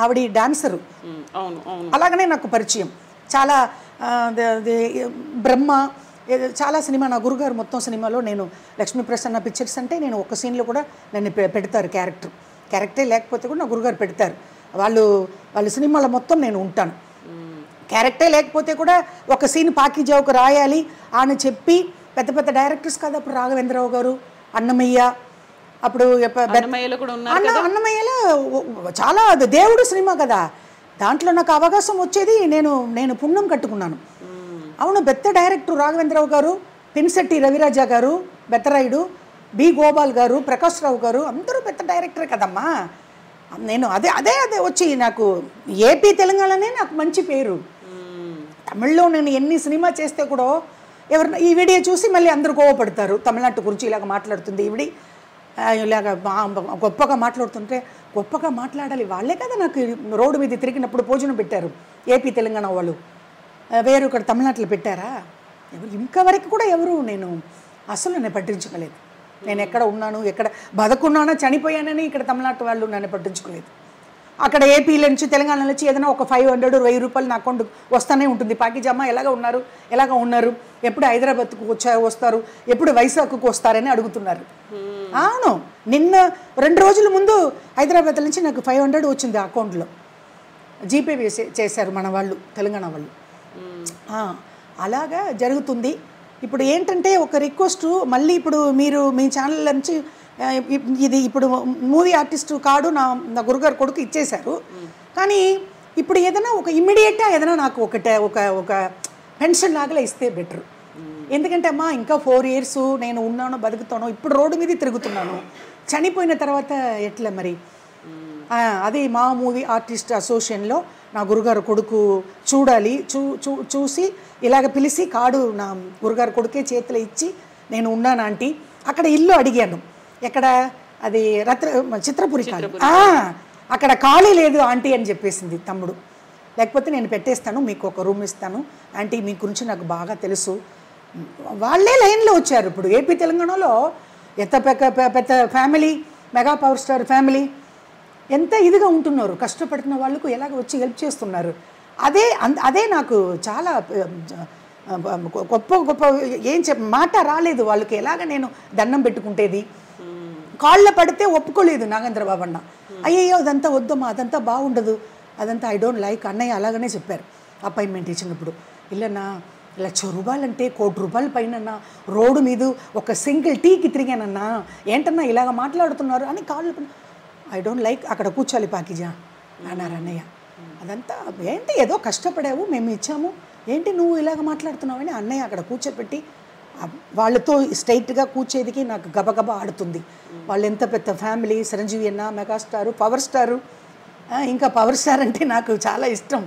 Speaker 2: ఆవిడ డాన్సరు, అలాగనే నాకు పరిచయం. చాలా బ్రహ్మ చాలా సినిమా, నా గురుగారు మొత్తం సినిమాలో నేను లక్ష్మీ ప్రసన్న పిక్చర్స్ అంటే నేను ఒక సీన్లో కూడా నన్ను పెడతారు, క్యారెక్టరే లేకపోతే కూడా నా గురుగారు పెడతారు. వాళ్ళ సినిమాలో మొత్తం నేను ఉంటాను. క్యారెక్టరే లేకపోతే కూడా ఒక సీన్ పాకిజావుకు రాయాలి అని చెప్పి పెద్ద పెద్ద డైరెక్టర్స్ కదా, అప్పుడు రాఘవేంద్రరావు గారు, అన్నమయ్య, అప్పుడు
Speaker 1: అన్నమయ్యలో కూడా ఉన్నారు
Speaker 2: అన్నమయ్యలో చాలా దేవుడు సినిమా కదా, దాంట్లో నాకు అవకాశం వచ్చేది, నేను పుణ్యం కట్టుకున్నాను. అవును, పెద్ద డైరెక్టర్ రాఘవేంద్రరావు గారు, పిన్సెట్టి రవిరాజా గారు, బెత్తరాయుడు, బి గోపాల్ గారు, ప్రకాష్ రావు గారు, అందరూ పెద్ద డైరెక్టరే కదమ్మా. నేను అదే వచ్చి నాకు ఏపీ తెలంగాణనే నాకు మంచి పేరు. తమిళ్లో నేను ఎన్ని సినిమా చేస్తే కూడా ఎవరైనా ఈ వీడియో చూసి మళ్ళీ అందరూ కోవపడతారు, తమిళనాడు గురించి ఇలాగ మాట్లాడుతుంది ఈవిడి, ఇలాగ గొప్పగా మాట్లాడుతుంటే. గొప్పగా మాట్లాడాలి, వాళ్ళే కదా నాకు రోడ్డు మీద తిరిగినప్పుడు భోజనం పెట్టారు ఏపీ తెలంగాణ వాళ్ళు. వేరు ఇక్కడ తమిళనాడులో పెట్టారా? ఎవరు ఇంకవరకు కూడా ఎవరు నేను పట్టించుకోలేదు. నేను ఎక్కడ ఉన్నాను, ఎక్కడ బతుకున్నానో చనిపోయానని ఇక్కడ తమిళనాడు వాళ్ళు నన్ను పట్టించుకోలేదు. అక్కడ ఏపీలో నుంచి తెలంగాణ నుంచి ఏదైనా ఒక 500 1000 రూపాయలు నా అకౌంట్ వస్తూనే ఉంటుంది. పాకిజామా ఎలాగ ఉన్నారు, ఎప్పుడు హైదరాబాద్కు వస్తారు, ఎప్పుడు వైజాగ్కు వస్తారని అడుగుతున్నారు. అవును, నిన్న 2 రోజుల ముందు హైదరాబాద్ నుంచి నాకు 500 వచ్చింది అకౌంట్లో, జీపే చేశారు మన వాళ్ళు, తెలంగాణ వాళ్ళు. అలాగా జరుగుతుంది. ఇప్పుడు ఏంటంటే ఒక రిక్వెస్ట్, మళ్ళీ ఇప్పుడు మీరు మీ ఛానల్ నుంచి ఇది ఇప్పుడు మూవీ ఆర్టిస్ట్ కార్డు నా గురుగారు కొడుకు ఇచ్చేశారు. కానీ ఇప్పుడు ఏదైనా ఒక ఇమ్మీడియట్గా ఏదైనా నాకు ఒక పెన్షన్ లాగా ఇస్తే బెటర్. ఎందుకంటే అమ్మా ఇంకా 4 years నేను ఉన్నాను, బతుకుతాను, ఇప్పుడు రోడ్డు మీద తిరుగుతున్నాను, చనిపోయిన తర్వాత ఎట్లా మరి? అది మా మూవీ ఆర్టిస్ట్ అసోసియేషన్లో నా గురుగారు కొడుకు చూడాలి, చూసి ఇలాగ పిలిచి కార్డు నా గురుగారు కొడుకే చేతిలో ఇచ్చి నేను ఉన్నాను ఆంటీ. అక్కడ ఇల్లు అడిగాను, ఎక్కడ అది చిత్రపురి కాదు, అక్కడ ఖాళీ లేదు ఆంటీ అని చెప్పేసింది తమ్ముడు. లేకపోతే నేను పెట్టేస్తాను, మీకు ఒక రూమ్ ఇస్తాను ఆంటీ, మీ గురించి నాకు బాగా తెలుసు. వాళ్ళే లైన్లో వచ్చారు. ఇప్పుడు ఏపీ తెలంగాణలో ఎంత పెద్ద family, mega power star family, ఎంత ఇదిగా ఉంటున్నారు, కష్టపడుతున్న వాళ్ళకు ఎలాగ వచ్చి హెల్ప్ చేస్తున్నారు. అదే నాకు చాలా గొప్ప ఏం మాట రాలేదు వాళ్ళకి. ఎలాగ నేను దండం పెట్టుకుంటేది, కాళ్ళ పడితే ఒప్పుకోలేదు నాగేంద్ర బాబు అన్న. అయ్యయ్యో అదంతా వద్దమ్మా, అదంతా బాగుండదు, అదంతా ఐ డోంట్ లైక్ అన్నయ్య అలాగనే చెప్పారు అపాయింట్మెంట్ ఇచ్చినప్పుడు. ఇల్లన్నా 1,00,000 రూపాయలంటే 1 కోటి రూపాయల పైన రోడ్డు మీద ఒక సింగిల్ టీకి తిరిగానన్నా, ఏంటన్నా ఇలాగ మాట్లాడుతున్నారు అని కాళ్ళు, ఐ డోంట్ లైక్, అక్కడ కూర్చోాలి పాకిజా అన్నారు అన్నయ్య. అదంతా ఏంటి, ఏదో కష్టపడావు, మేము ఇచ్చాము, ఏంటి నువ్వు ఇలాగ మాట్లాడుతున్నావు అని అన్నయ్య అక్కడ కూర్చోపెట్టి వాళ్ళతో స్ట్రైట్గా కూర్చేదికి నాకు గబగబా ఆడుతుంది. వాళ్ళు ఎంత పెద్ద ఫ్యామిలీ, చిరంజీవి అన్న మెగాస్టారు, పవర్ స్టారు. ఇంకా పవర్ స్టార్ అంటే నాకు చాలా ఇష్టం.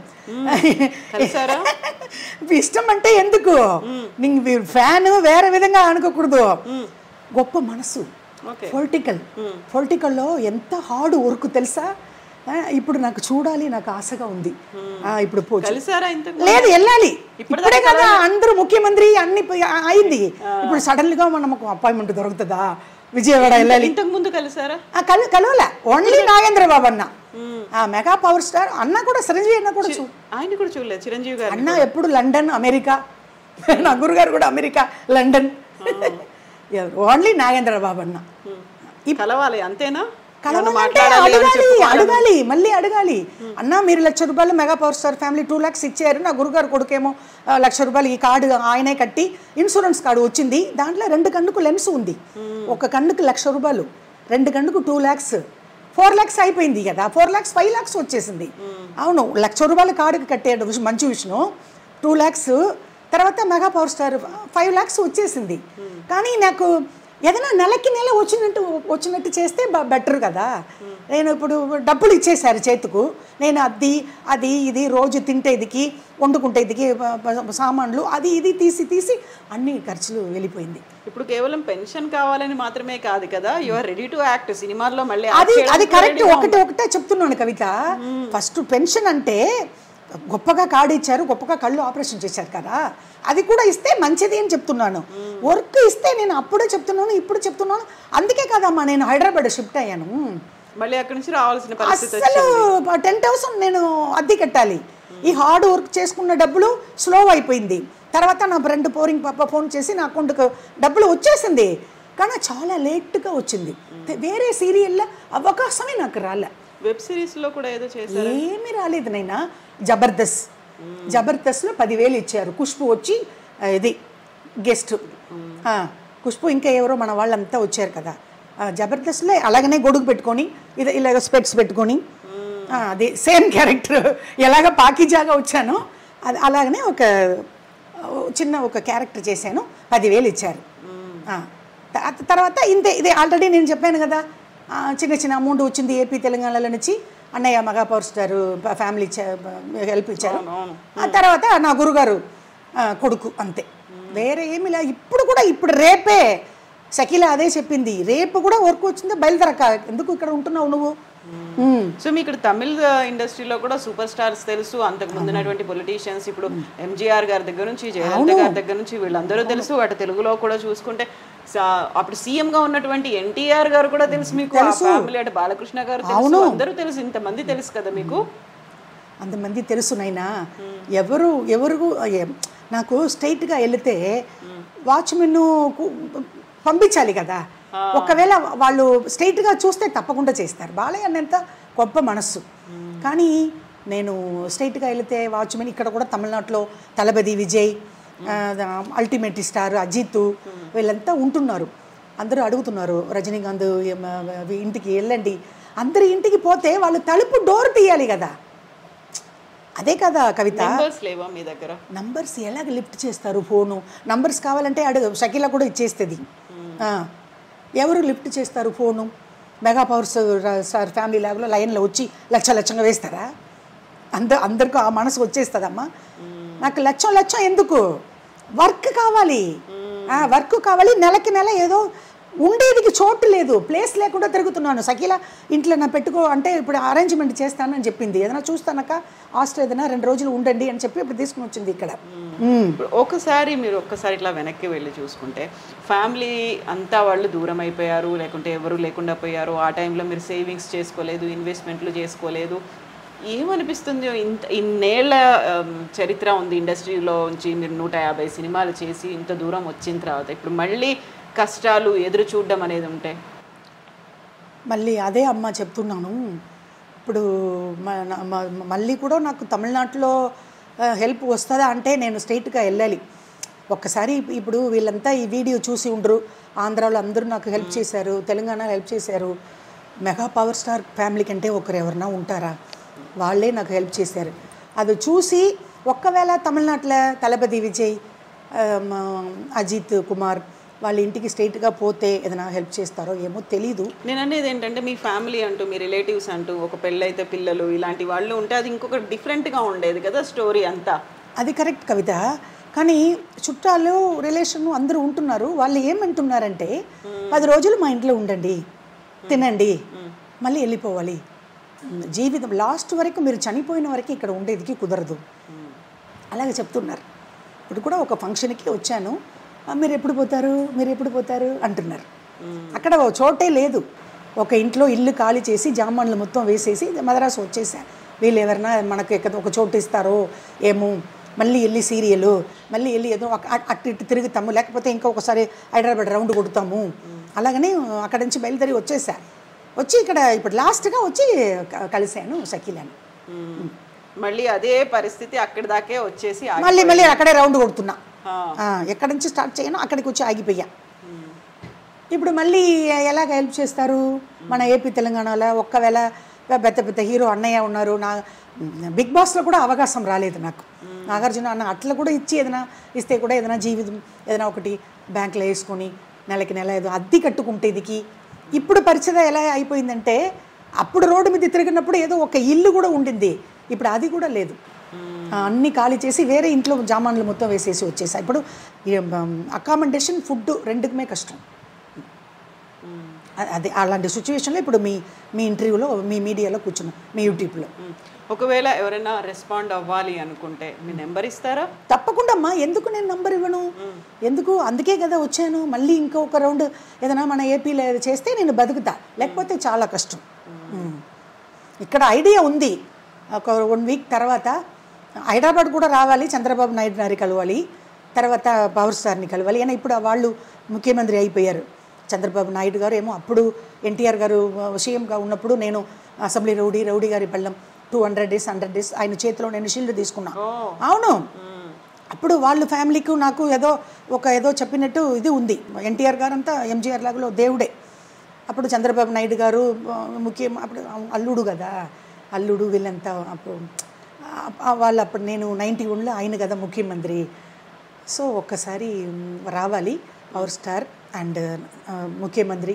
Speaker 2: ఇష్టం అంటే ఎందుకు, నీకు ఫ్యాన్ వేరే విధంగా అనుకోకూడదు, గొప్ప మనసు. పొలిటికల్లో ఎంత హార్డ్ వర్క్ తెలుసా. ఇప్పుడు నాకు చూడాలి, నాకు ఆశగా ఉంది. ఇప్పుడు లేదు, వెళ్ళాలి, ఇప్పుడే కదా అందరూ ముఖ్యమంత్రి అన్ని అయింది. ఇప్పుడు సడన్గా మనకు అపాయింట్మెంట్ దొరుకుతుందా? విజయవాడ వెళ్ళాలి.
Speaker 1: ఇంతకు ముందు కలిసారా?
Speaker 2: కలవలే, ఓన్లీ నాగేంద్ర బాబు అన్న, మెగా పవర్ స్టార్ అన్న కూడా, చిరంజీవి అన్న కూడా
Speaker 1: ఆయన కూడా చూడలేదు. చిరంజీవి గారు
Speaker 2: అన్న ఎప్పుడు లండన్, అమెరికా, నా గురుగారు కూడా అమెరికా, లండన్. ఓన్లీ నాగేంద్ర బాబు అన్న.
Speaker 1: కలవాలి అంతేనా?
Speaker 2: అడగాలి, మళ్ళీ అడగాలి. అన్న మీరు 1,00,000 రూపాయలు mega power star family 2 lakhs ఇచ్చారు, నా గురుగారు కొడుకేమో 1,00,000 రూపాయలు ఈ కార్డు ఆయనే కట్టి ఇన్సూరెన్స్ కార్డు వచ్చింది, దాంట్లో 2 కన్నుకు లెన్స్ ఉంది, ఒక కన్నుకు 1,00,000 రూపాయలు, 2 కన్నుకు 2 lakhs, 4 lakhs అయిపోయింది కదా, 4 lakhs 5 lakhs వచ్చేసింది. అవును, 1,00,000 రూపాయలు కార్డుకి కట్టాడు మంచి విషయం, 2 lakhs తర్వాత మెగా పవర్ స్టార్ 5 lakhs వచ్చేసింది. కానీ నాకు ఏదైనా నెలకి నెల వచ్చినట్టు చేస్తే బెటర్ కదా. నేను ఇప్పుడు డబ్బులు ఇచ్చేసారు చేతుకు, నేను అది ఇది రోజు తింటేదికి, వండుకుంటేదికి సామాన్లు అది ఇది తీసి అన్ని ఖర్చులు వెళ్ళిపోయింది.
Speaker 1: ఇప్పుడు కేవలం పెన్షన్ కావాలని మాత్రమే కాదు కదా, you are ready to act సినిమాల్లో మళ్ళీ.
Speaker 2: అది కరెక్ట్, ఒకటే చెప్తున్నాను కవిత. ఫస్ట్ పెన్షన్ అంటే గొప్పగా కార్డు ఇచ్చారు, గొప్పగా కళ్ళు ఆపరేషన్ చేశారు కదా, అది కూడా ఇస్తే మంచిది అని చెప్తున్నాను. వర్క్ ఇస్తే నేను అప్పుడే చెప్తున్నాను, ఇప్పుడు చెప్తున్నాను. అందుకే కదమ్మా నేను హైదరాబాద్ షిఫ్ట్ అయ్యాను.
Speaker 1: మళ్ళీ అక్కడి నుంచి రావాల్సిన పరిస్థితి
Speaker 2: అసలు 10,000 నేను అద్దె కట్టాలి. ఈ హార్డ్ వర్క్ చేసుకున్న డబ్బులు స్లో అయిపోయింది. తర్వాత నా ఫ్రెండ్ పోరింగ్ పాప ఫోన్ చేసి నా అకౌంట్కి డబ్బులు వచ్చేసింది, కానీ చాలా లేట్గా వచ్చింది. వేరే సీరియల్లో అవకాశమే నాకు రాలే.
Speaker 1: వెబ్ సిరీస్లో కూడా ఏదో చేశారు,
Speaker 2: ఏమీ రాలేదు నైనా. జబర్దస్త్లో 10,000 ఇచ్చారు. ఖుష్బు వచ్చి ఇది గెస్ట్, ఖుష్బు ఇంకా ఎవరో మన వాళ్ళంతా వచ్చారు కదా, జబర్దస్త్లో అలాగనే గొడుగు పెట్టుకొని ఇలాగ స్పెట్స్ పెట్టుకొని అది సేమ్ క్యారెక్టర్ ఎలాగ పాకిజాగా వచ్చానో అది అలాగనే చిన్న ఒక క్యారెక్టర్ చేశాను. 10,000 ఇచ్చారు. తర్వాత ఇదే ఆల్రెడీ నేను చెప్పాను కదా, చిన్న అమౌంట్ వచ్చింది ఏపీ తెలంగాణలో నుంచి. అన్నయ్య mega power star family help ఇచ్చారు. ఆ తర్వాత నా గురుగారు కొడుకు, అంతే. వేరే ఏమి లే. ఇప్పుడు రేపే షకీలా అదే చెప్పింది, రేపు కూడా వర్క్ వచ్చిందో బయలుదేరక, ఎందుకు ఇక్కడ ఉంటున్నావు నువ్వు.
Speaker 1: సో మీ ఇక్కడ తమిళ ఇండస్ట్రీలో కూడా సూపర్ స్టార్స్ తెలుసు, అంతకు ముందున్నటువంటి పొలిటీషియన్స్, ఇప్పుడు ఎంజీఆర్ గారి దగ్గర నుంచి జయలలిత గారి దగ్గర నుంచి వీళ్ళందరూ తెలుసు. అటు తెలుగులో కూడా చూసుకుంటే అప్పుడు సీఎం గా ఉన్నటువంటి ఎన్టీఆర్ గారు కూడా తెలుసు మీకు, ఫ్యామిలీ అటు బాలకృష్ణ గారు తెలుసు, అందరూ తెలుసు. ఇంతమంది తెలుసు కదా మీకు,
Speaker 2: అంతమంది తెలుసు నైనా. ఎవరు నాకు స్ట్రైట్గా వెళితే వాచ్మెన్ పంపించాలి కదా, ఒకవేళ వాళ్ళు స్ట్రైట్గా చూస్తే తప్పకుండా చేస్తారు. బాలయ్య అన్నంత గొప్ప మనస్సు. కానీ నేను స్ట్రైట్గా వెళితే వాచ్మెన్ ఇక్కడ కూడా తమిళనాడులో తలపతి విజయ్, అల్టిమేట్ స్టార్ అజిత్ వీళ్ళంతా ఉంటున్నారు. అందరూ అడుగుతున్నారు రజనీకాంత్ ఇంటికి వెళ్ళండి. అందరి ఇంటికి పోతే వాళ్ళు తలుపు డోర్ తీయాలి కదా, అదే కదా కవిత. నంబర్స్ ఎలాగ లిఫ్ట్ చేస్తారు? ఫోను నంబర్స్ కావాలంటే షకీలా కూడా ఇచ్చేస్తుంది. ఎవరు లిఫ్ట్ చేస్తారు phone? Mega power star family లాగ్లో లైన్లో వచ్చి లక్షంగా వేస్తారా? అందరికీ ఆ మనసు వచ్చేస్తుందమ్మా. నాకు లక్షం ఎందుకు? వర్క్ కావాలి, వర్క్ కావాలి. నెలకి నెల ఏదో ఉండేదికి చోటు లేదు, ప్లేస్ లేకుండా తిరుగుతున్నాను. షకీలా ఇంట్లో నా పెట్టుకో అంటే ఇప్పుడు అరేంజ్మెంట్ చేస్తానని చెప్పింది. ఏదైనా చూస్తానక్క హాస్టల్ ఏదైనా 2 రోజులు ఉండండి అని చెప్పి ఇప్పుడు తీసుకుని వచ్చింది ఇక్కడ.
Speaker 1: మీరు ఒక్కసారి ఇట్లా వెనక్కి వెళ్ళి చూసుకుంటే ఫ్యామిలీ అంతా వాళ్ళు దూరం అయిపోయారు, లేకుంటే ఎవరు లేకుండా పోయారు. ఆ టైంలో మీరు సేవింగ్స్ చేసుకోలేదు, ఇన్వెస్ట్మెంట్లు చేసుకోలేదు. ఏమనిపిస్తుంది? ఇన్నేళ్ల చరిత్ర ఉంది ఇండస్ట్రీలో నుంచి, మీరు 150 సినిమాలు చేసి ఇంత దూరం వచ్చిన తర్వాత ఇప్పుడు మళ్ళీ కష్టాలు ఎదురు చూడడం అనేది ఉంటే
Speaker 2: మళ్ళీ అదే అమ్మ చెప్తున్నాను. ఇప్పుడు మళ్ళీ కూడా నాకు తమిళనాడులో హెల్ప్ వస్తుందా అంటే నేను స్ట్రైట్గా వెళ్ళాలి. ఒక్కసారి ఇప్పుడు వీళ్ళంతా ఈ వీడియో చూసి ఉండరు, ఆంధ్రాలో అందరూ నాకు హెల్ప్ చేశారు, తెలంగాణలో హెల్ప్ చేశారు. మెగా పవర్ స్టార్ ఫ్యామిలీ కంటే ఒకరు ఎవరన్నా ఉంటారా? వాళ్ళే నాకు హెల్ప్ చేశారు. అది చూసి ఒక్కవేళ తమిళనాడులో తలపతి విజయ్, అజిత్ కుమార్ వాళ్ళ ఇంటికి స్ట్రైట్గా పోతే ఏదైనా హెల్ప్ చేస్తారో ఏమో తెలీదు.
Speaker 1: నేను అనేది ఏంటంటే మీ ఫ్యామిలీ అంటూ, మీ రిలేటివ్స్ అంటూ, ఒక పెళ్ళైతే పిల్లలు ఇలాంటి వాళ్ళు ఉంటే అది ఇంకొక డిఫరెంట్గా ఉండేది కదా స్టోరీ అంతా.
Speaker 2: అది కరెక్ట్ కవిత. కానీ చుట్టాలు రిలేషన్ అందరూ ఉంటున్నారు. వాళ్ళు ఏమంటున్నారంటే 10 రోజులు మా ఇంట్లో ఉండండి, తినండి, మళ్ళీ వెళ్ళిపోవాలి. జీవితం లాస్ట్ వరకు మీరు చనిపోయిన వరకు ఇక్కడ ఉండేదికి కుదరదు అలాగే చెప్తున్నారు. ఇప్పుడు కూడా ఒక ఫంక్షన్కి వచ్చాను, మీరు ఎప్పుడు పోతారు అంటున్నారు. అక్కడ చోటే లేదు. ఒక ఇంట్లో ఇల్లు ఖాళీ చేసి జామాన్లు మొత్తం వేసేసి మద్రాసు వచ్చేసాను. వీళ్ళు ఎవరైనా మనకు ఒక చోటు ఇస్తారో ఏమో, మళ్ళీ వెళ్ళి సీరియలు, మళ్ళీ వెళ్ళి ఏదో అటు ఇటు తిరుగుతాము, లేకపోతే ఇంకా ఒకసారి హైదరాబాద్ రౌండ్ కొడుతాము. అలాగని అక్కడి నుంచి బయలుదేరి వచ్చి ఇక్కడ ఇప్పుడు లాస్ట్గా వచ్చి కలిశాను షకీలాని.
Speaker 1: మళ్ళీ అదే పరిస్థితి అక్కడి దాకే వచ్చేసి
Speaker 2: మళ్ళీ అక్కడే రౌండ్ కొడుతున్నా. ఎక్కడి నుంచి స్టార్ట్ చేయను అక్కడికి వచ్చి ఆగిపోయా. ఇప్పుడు మళ్ళీ ఎలాగ హెల్ప్ చేస్తారు? మన ఏపీ తెలంగాణలో ఒక్కవేళ పెద్ద హీరో అన్నయ్య ఉన్నారు. నా బిగ్ బాస్లో కూడా అవకాశం రాలేదు నాకు. నాగార్జున అన్న అట్లా కూడా ఏదైనా ఇస్తే కూడా ఏదైనా జీవితం ఏదైనా ఒకటి బ్యాంకులో వేసుకొని నెలకి నెల ఏదో అద్దె కట్టుకుంటేదికి. ఇప్పుడు పరిచయం ఎలా అయిపోయిందంటే, అప్పుడు రోడ్డు మీద తిరిగినప్పుడు ఏదో ఒక ఇల్లు కూడా ఉండింది, ఇప్పుడు అది కూడా లేదు. అన్నీ ఖాళీ చేసి వేరే ఇంట్లో జామాన్లు మొత్తం వేసేసి వచ్చేసా. ఇప్పుడు అకామిడేషన్, ఫుడ్ రెండుకుమే కష్టం. అది అలాంటి సిచ్యువేషన్లో ఇప్పుడు మీ ఇంటర్వ్యూలో, మీ మీడియాలో కూర్చున్నాం, మీ యూట్యూబ్లో.
Speaker 1: ఒకవేళ ఎవరైనా రెస్పాండ్ అవ్వాలి అనుకుంటే మీ నెంబర్ ఇస్తారా?
Speaker 2: తప్పకుండా అమ్మా. ఎందుకు నేను నెంబర్ ఇవ్వను? ఎందుకు? అందుకే కదా వచ్చాను. మళ్ళీ ఇంకొక రౌండ్ ఏదైనా మన ఏపీలో చేస్తే నేను బతుకుతా, లేకపోతే చాలా కష్టం. ఇక్కడ ఐడియా ఉంది. ఒక 1 వీక్ తర్వాత హైదరాబాద్ కూడా రావాలి, చంద్రబాబు నాయుడు గారిని కలవాలి, తర్వాత పవర్ స్టార్ని కలవాలి. అయినా ఇప్పుడు వాళ్ళు ముఖ్యమంత్రి అయిపోయారు. చంద్రబాబు నాయుడు గారు ఏమో అప్పుడు ఎన్టీఆర్ గారు సీఎంగా ఉన్నప్పుడు నేను అసెంబ్లీ రౌడీ గారి పళ్ళం 200 days 100 days ఆయన చేతిలో నేను షీల్డ్ తీసుకున్నా. అవును, అప్పుడు వాళ్ళ ఫ్యామిలీకి నాకు ఏదో చెప్పినట్టు ఇది ఉంది. ఎన్టీఆర్ గారు అంతా ఎంజీఆర్ లాగా దేవుడే. అప్పుడు చంద్రబాబు నాయుడు గారు ముఖ్యం, అప్పుడు అల్లుడు కదా, అల్లుడు వీళ్ళంతా అప్పుడు వాళ్ళు అప్పుడు నేను 91లో ఆయన కదా ముఖ్యమంత్రి. సో ఒక్కసారి రావాలి పవర్ స్టార్ అండ్ ముఖ్యమంత్రి,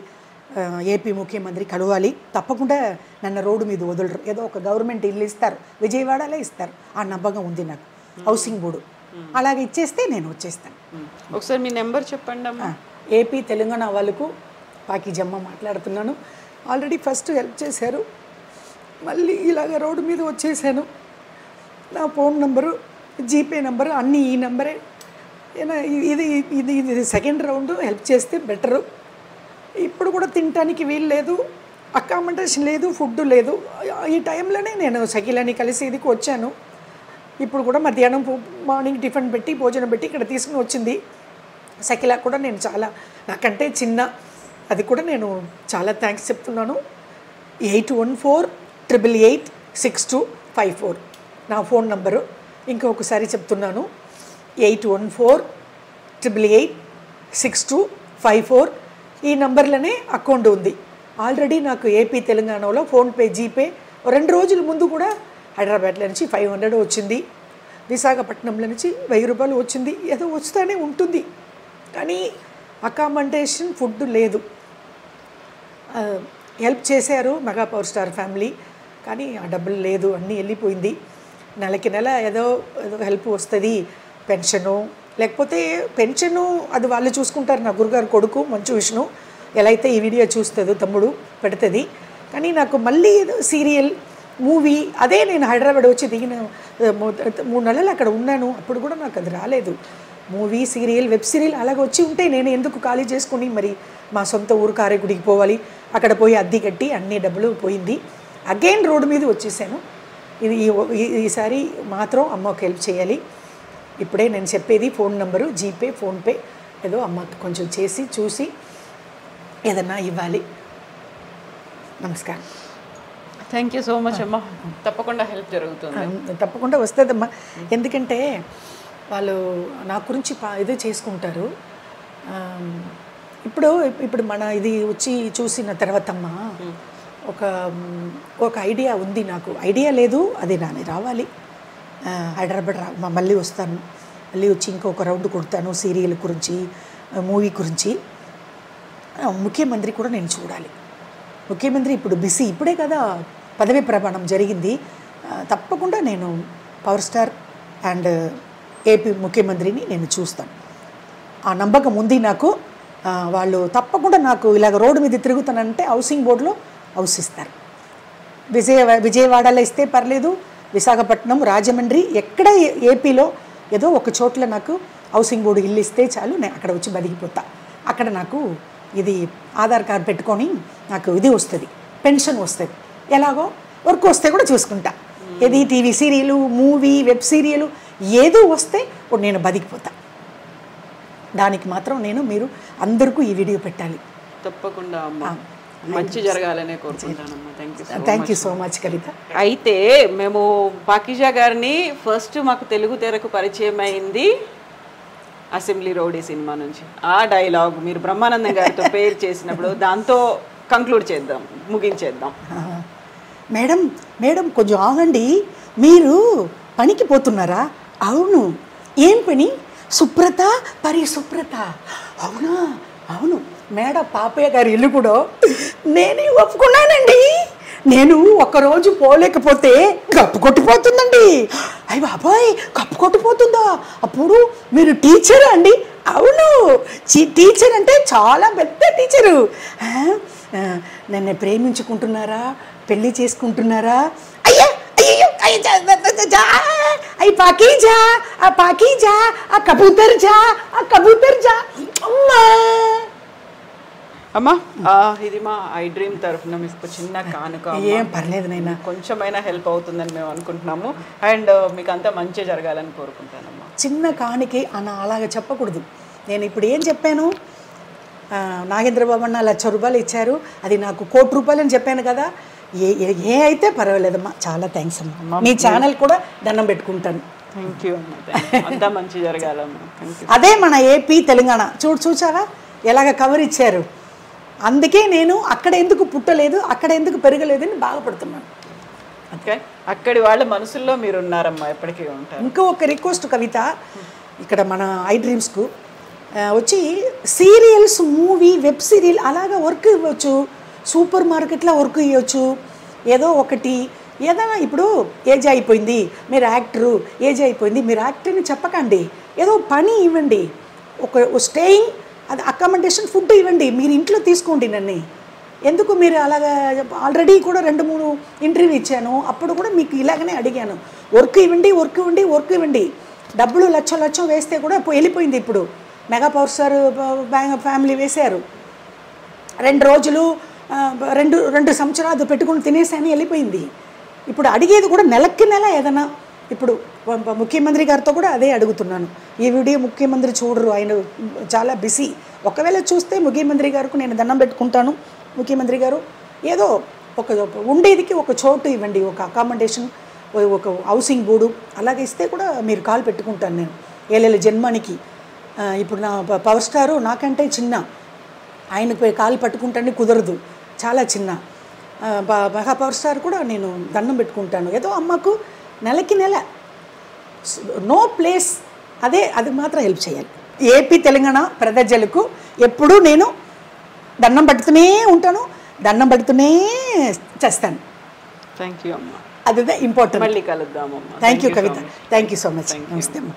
Speaker 2: ఏపీ ముఖ్యమంత్రి కలవాలి, తప్పకుండా నన్ను రోడ్డు మీద వదలరు, ఏదో ఒక గవర్నమెంట్ ఇల్లు ఇస్తారు, విజయవాడలో ఇస్తారు, ఆ నమ్మకం ఉంది నాకు. హౌసింగ్ బోర్డు అలాగే ఇచ్చేస్తే నేను వచ్చేస్తాను.
Speaker 1: ఒకసారి మీ నెంబర్ చెప్పండి అమ్మా.
Speaker 2: ఏపీ తెలంగాణ వాళ్ళకు పాకిజమ్మ మాట్లాడుతున్నాను. ఆల్రెడీ ఫస్ట్ హెల్ప్ చేశారు, మళ్ళీ ఇలాగ రోడ్డు మీద వచ్చేసాను. నా ఫోన్ నెంబరు, జీపే నెంబరు అన్నీ ఈ నెంబరే. ఇది ఇది ఇది సెకండ్ రౌండ్ హెల్ప్ చేస్తే బెటరు. ఇప్పుడు కూడా తినటానికి వీలు లేదు, అకామిడేషన్ లేదు, ఫుడ్ లేదు. ఈ టైంలోనే నేను సఖిలని కలిసి ఇదికి వచ్చాను. ఇప్పుడు కూడా మధ్యాహ్నం మార్నింగ్ టిఫిన్ పెట్టి భోజనం పెట్టి ఇక్కడ తీసుకుని వచ్చింది. సఖిల కూడా నేను చాలా, నాకంటే చిన్న, అది కూడా నేను చాలా థ్యాంక్స్ చెప్తున్నాను. 8148886254 నా ఫోన్ నంబరు. ఇంకొకసారి చెప్తున్నాను, 8148886254 ఈ నంబర్లోనే అకౌంట్ ఉంది. ఆల్రెడీ నాకు ఏపీ తెలంగాణలో ఫోన్పే, జీపే 2 రోజుల ముందు కూడా హైదరాబాద్లో నుంచి 500 వచ్చింది, విశాఖపట్నంలో నుంచి 1000 రూపాయలు వచ్చింది. ఏదో వస్తూనే ఉంటుంది, కానీ అకామిడేషన్ ఫుడ్ లేదు. హెల్ప్ చేశారు మెగా పవర్ స్టార్ ఫ్యామిలీ, కానీ ఆ డబ్బులు లేదు, అన్నీ వెళ్ళిపోయింది. నెలకి నెల ఏదో హెల్ప్ వస్తుంది, పెన్షను, లేకపోతే పెన్షను అది వాళ్ళు చూసుకుంటారు. నా గురుగారు కొడుకు మంచు విష్ణు ఎలా అయితే ఈ వీడియో చూస్తుందో తమ్ముడు పెడుతుంది. కానీ నాకు మళ్ళీ ఏదో సీరియల్, మూవీ, అదే నేను హైదరాబాద్ వచ్చి దిగిన 3 నెలలు అక్కడ ఉన్నాను, అప్పుడు కూడా నాకు అది రాలేదు. మూవీ, సీరియల్, వెబ్ సీరియల్ అలాగ వచ్చి ఉంటే నేను ఎందుకు ఖాళీ చేసుకుని మరి మా సొంత ఊరు కారేగుడికి పోవాలి, అక్కడ పోయి అద్దె కట్టి అన్ని డబ్బులు పోయింది. అగైన్ రోడ్డు మీద వచ్చేసాను. ఇది ఈసారి మాత్రం అమ్మకి హెల్ప్ చేయాలి. ఇప్పుడే నేను చెప్పేది ఫోన్ నెంబరు, జీపే, ఫోన్పే ఏదో అమ్మకి కొంచెం చేసి చూసి ఏదన్నా ఇవ్వాలి. నమస్కారం.
Speaker 1: థ్యాంక్ యూ సో మచ్ అమ్మా. తప్పకుండా హెల్ప్ జరుగుతుంది,
Speaker 2: తప్పకుండా వస్తుందమ్మా. ఎందుకంటే వాళ్ళు నా గురించి ఇది చేసుకుంటారు. ఇప్పుడు మన ఇది వచ్చి చూసిన తర్వాత అమ్మా ఒక ఐడియా ఉంది నాకు. ఐడియా లేదు, అది నాని రావాలి, హైదరాబాద్ మళ్ళీ వస్తాను, మళ్ళీ వచ్చి ఇంకొక రౌండ్ కొడతాను సీరియల్ గురించి, మూవీ గురించి. ముఖ్యమంత్రి కూడా నేను చూడాలి. ముఖ్యమంత్రి ఇప్పుడు బిజీ, ఇప్పుడే కదా పదవీ ప్రమాణం జరిగింది. తప్పకుండా నేను పవర్ స్టార్ అండ్ ఏపీ ముఖ్యమంత్రిని నేను చూస్తాను. ఆ నమ్మకం ఉంది నాకు. వాళ్ళు తప్పకుండా నాకు ఇలాగ రోడ్డు మీద తిరుగుతానంటే హౌసింగ్ బోర్డులో హౌస్ ఇస్తారు. విజయవాడలో ఇస్తే పర్లేదు, విశాఖపట్నం, రాజమండ్రి, ఎక్కడ ఏపీలో ఏదో ఒక చోట్ల నాకు హౌసింగ్ బోర్డు ఇల్లు ఇస్తే చాలు, నేను అక్కడ వచ్చి బతికిపోతా. అక్కడ నాకు ఇది ఆధార్ కార్డు పెట్టుకొని నాకు ఇది వస్తుంది, పెన్షన్ వస్తుంది, ఎలాగో వర్క్ వస్తే కూడా చూసుకుంటా. ఏది TV serial, movie, web serial ఏదో వస్తే ఇప్పుడు నేను బతికిపోతా. దానికి మాత్రం మీరు అందరికీ ఈ వీడియో పెట్టాలి.
Speaker 1: తప్పకుండా అమ్మా, మంచి జరగాలనే కోరుకుంటానమ్మా.
Speaker 2: థ్యాంక్ యూ సో మచ్ కవిత.
Speaker 1: అయితే మేము పాకిజా గారిని ఫస్ట్ మాకు తెలుగు తెరకు పరిచయం అయింది అసెంబ్లీ రౌడీ సినిమా నుంచి. ఆ డైలాగ్ మీరు బ్రహ్మానందం గారితో పేరు చేసినప్పుడు దాంతో కంక్లూడ్ చేద్దాం, ముగించేద్దాం.
Speaker 2: మేడం మేడం కొంచెం ఆగండి, మీరు పనికి పోతున్నారా? అవును. ఏం పని? సుప్రత, పరిశుభ్రత. అవునా? అవును మేడం, పాపయ్య గారి ఇల్లు కూడా నేనే ఒప్పుకున్నానండి. నేను ఒక్కరోజు పోలేకపోతే కప్పు కొట్టిపోతుందండి. అయ్య బాబాయ్, కప్పు కొట్టిపోతుందా? అప్పుడు మీరు టీచరా అండి? అవును, టీచర్ అంటే చాలా పెద్ద టీచరు. నన్ను ప్రేమించుకుంటున్నారా, పెళ్ళి చేసుకుంటున్నారా? అయ్యా అయ్యో అయ్యి పాకీజా, ఆ పాకీజా, ఆ కబూతర్ జా, ఆ కబూతర్ జా. అమ్మా
Speaker 1: అమ్మా, ఇది మా ఐ డ్రీమ్ తరఫున మీకు చిన్న కానుక.
Speaker 2: ఏం పర్లేదు నైనా,
Speaker 1: కొంచెమైనా హెల్ప్ అవుతుందని మేము అనుకుంటున్నాము. అండ్ మీకు అంతా మంచి జరగాలని కోరుకుంటానమ్మా.
Speaker 2: చిన్న కానుకే అన్న అలాగ చెప్పకూడదు. నేను ఇప్పుడు ఏం చెప్పాను, నాగేంద్రబాబు అన్న 1,00,000 రూపాయలు ఇచ్చారు, అది నాకు 1 కోటి రూపాయలు అని చెప్పాను కదా. ఏ అయితే పర్వాలేదమ్మా, చాలా థ్యాంక్స్ అమ్మా. మీ ఛానల్ కూడా దండం పెట్టుకుంటాను.
Speaker 1: థ్యాంక్ యూ అమ్మా, అంతా మంచి జరగాలమ్మా.
Speaker 2: అదే మన ఏపీ తెలంగాణ చూసావా ఎలాగ కవర్ ఇచ్చారు. అందుకే నేను అక్కడ ఎందుకు పుట్టలేదు, అక్కడ ఎందుకు పెరగలేదని బాధపడుతున్నాను.
Speaker 1: ఓకే, అక్కడి వాళ్ళ మనసుల్లో మీరు ఉన్నారమ్మా, ఎప్పటికీ ఉంటారు.
Speaker 2: ఇంకో ఒక రిక్వెస్ట్ కవిత, ఇక్కడ మన ఐ డ్రీమ్స్కు వచ్చి సీరియల్స్, మూవీ, వెబ్ సీరియల్ అలాగా వర్క్ ఇవ్వచ్చు, సూపర్ మార్కెట్లో వర్క్ ఇవ్వచ్చు, ఏదో ఒకటి ఏదైనా. ఇప్పుడు ఏజ్ అయిపోయింది మీరు యాక్టరు, ఏజ్ అయిపోయింది మీరు యాక్టర్ని చెప్పకండి, ఏదో పని ఇవ్వండి, ఒక స్టేయింగ్, అది అకామిడేషన్, ఫుడ్ ఇవ్వండి, మీరు ఇంట్లో తీసుకోండి నన్ను. ఎందుకు మీరు అలాగా? ఆల్రెడీ కూడా 2-3 ఇంటర్వ్యూ ఇచ్చాను, అప్పుడు కూడా మీకు ఇలాగనే అడిగాను, వర్క్ ఇవ్వండి, వర్క్ ఇవ్వండి, వర్క్ ఇవ్వండి. డబ్బులు లక్షం వేస్తే కూడా వెళ్ళిపోయింది. ఇప్పుడు మెగా పవర్ స్టార్ ఫ్యామిలీ వేశారు, 2 రోజులు 2 సంవత్సరాలు పెట్టుకుని తినేసాని వెళ్ళిపోయింది. ఇప్పుడు అడిగేది కూడా నెలకి నెల ఏదైనా. ఇప్పుడు ముఖ్యమంత్రి గారితో కూడా అదే అడుగుతున్నాను, ఈ వీడియో ముఖ్యమంత్రి చూడరు, ఆయన చాలా బిజీ. ఒకవేళ చూస్తే ముఖ్యమంత్రి గారికి నేను దండం పెట్టుకుంటాను, ముఖ్యమంత్రి గారు ఏదో ఒక ఉండేదికి ఒక చోటు ఇవ్వండి, ఒక అకామిడేషన్, ఒక హౌసింగ్ బోర్డు అలాగే ఇస్తే కూడా మీరు కాల్ పెట్టుకుంటాను నేను ఏళ్ళ జన్మానికి. ఇప్పుడు నా పవర్ స్టారు నాకంటే చిన్న, ఆయనకు కాలు పట్టుకుంటానికి కుదరదు, చాలా చిన్న. మెగా పవర్ స్టార్ కూడా నేను దండం పెట్టుకుంటాను, ఏదో అమ్మకు నెలకి నెల నో ప్లేస్, అది మాత్రం హెల్ప్ చేయాలి. ఏపీ తెలంగాణ ప్రజలకు ఎప్పుడూ నేను దండం పెడుతూనే ఉంటాను, దండం పెడుతూనే చేస్తాను.
Speaker 1: థ్యాంక్ యూ అమ్మా,
Speaker 2: అదే ఇంపార్టెంట్.
Speaker 1: మళ్ళీ కలుద్దామమ్మా.
Speaker 2: Thank you Kavitha, thank you so much. నమస్తే అమ్మా.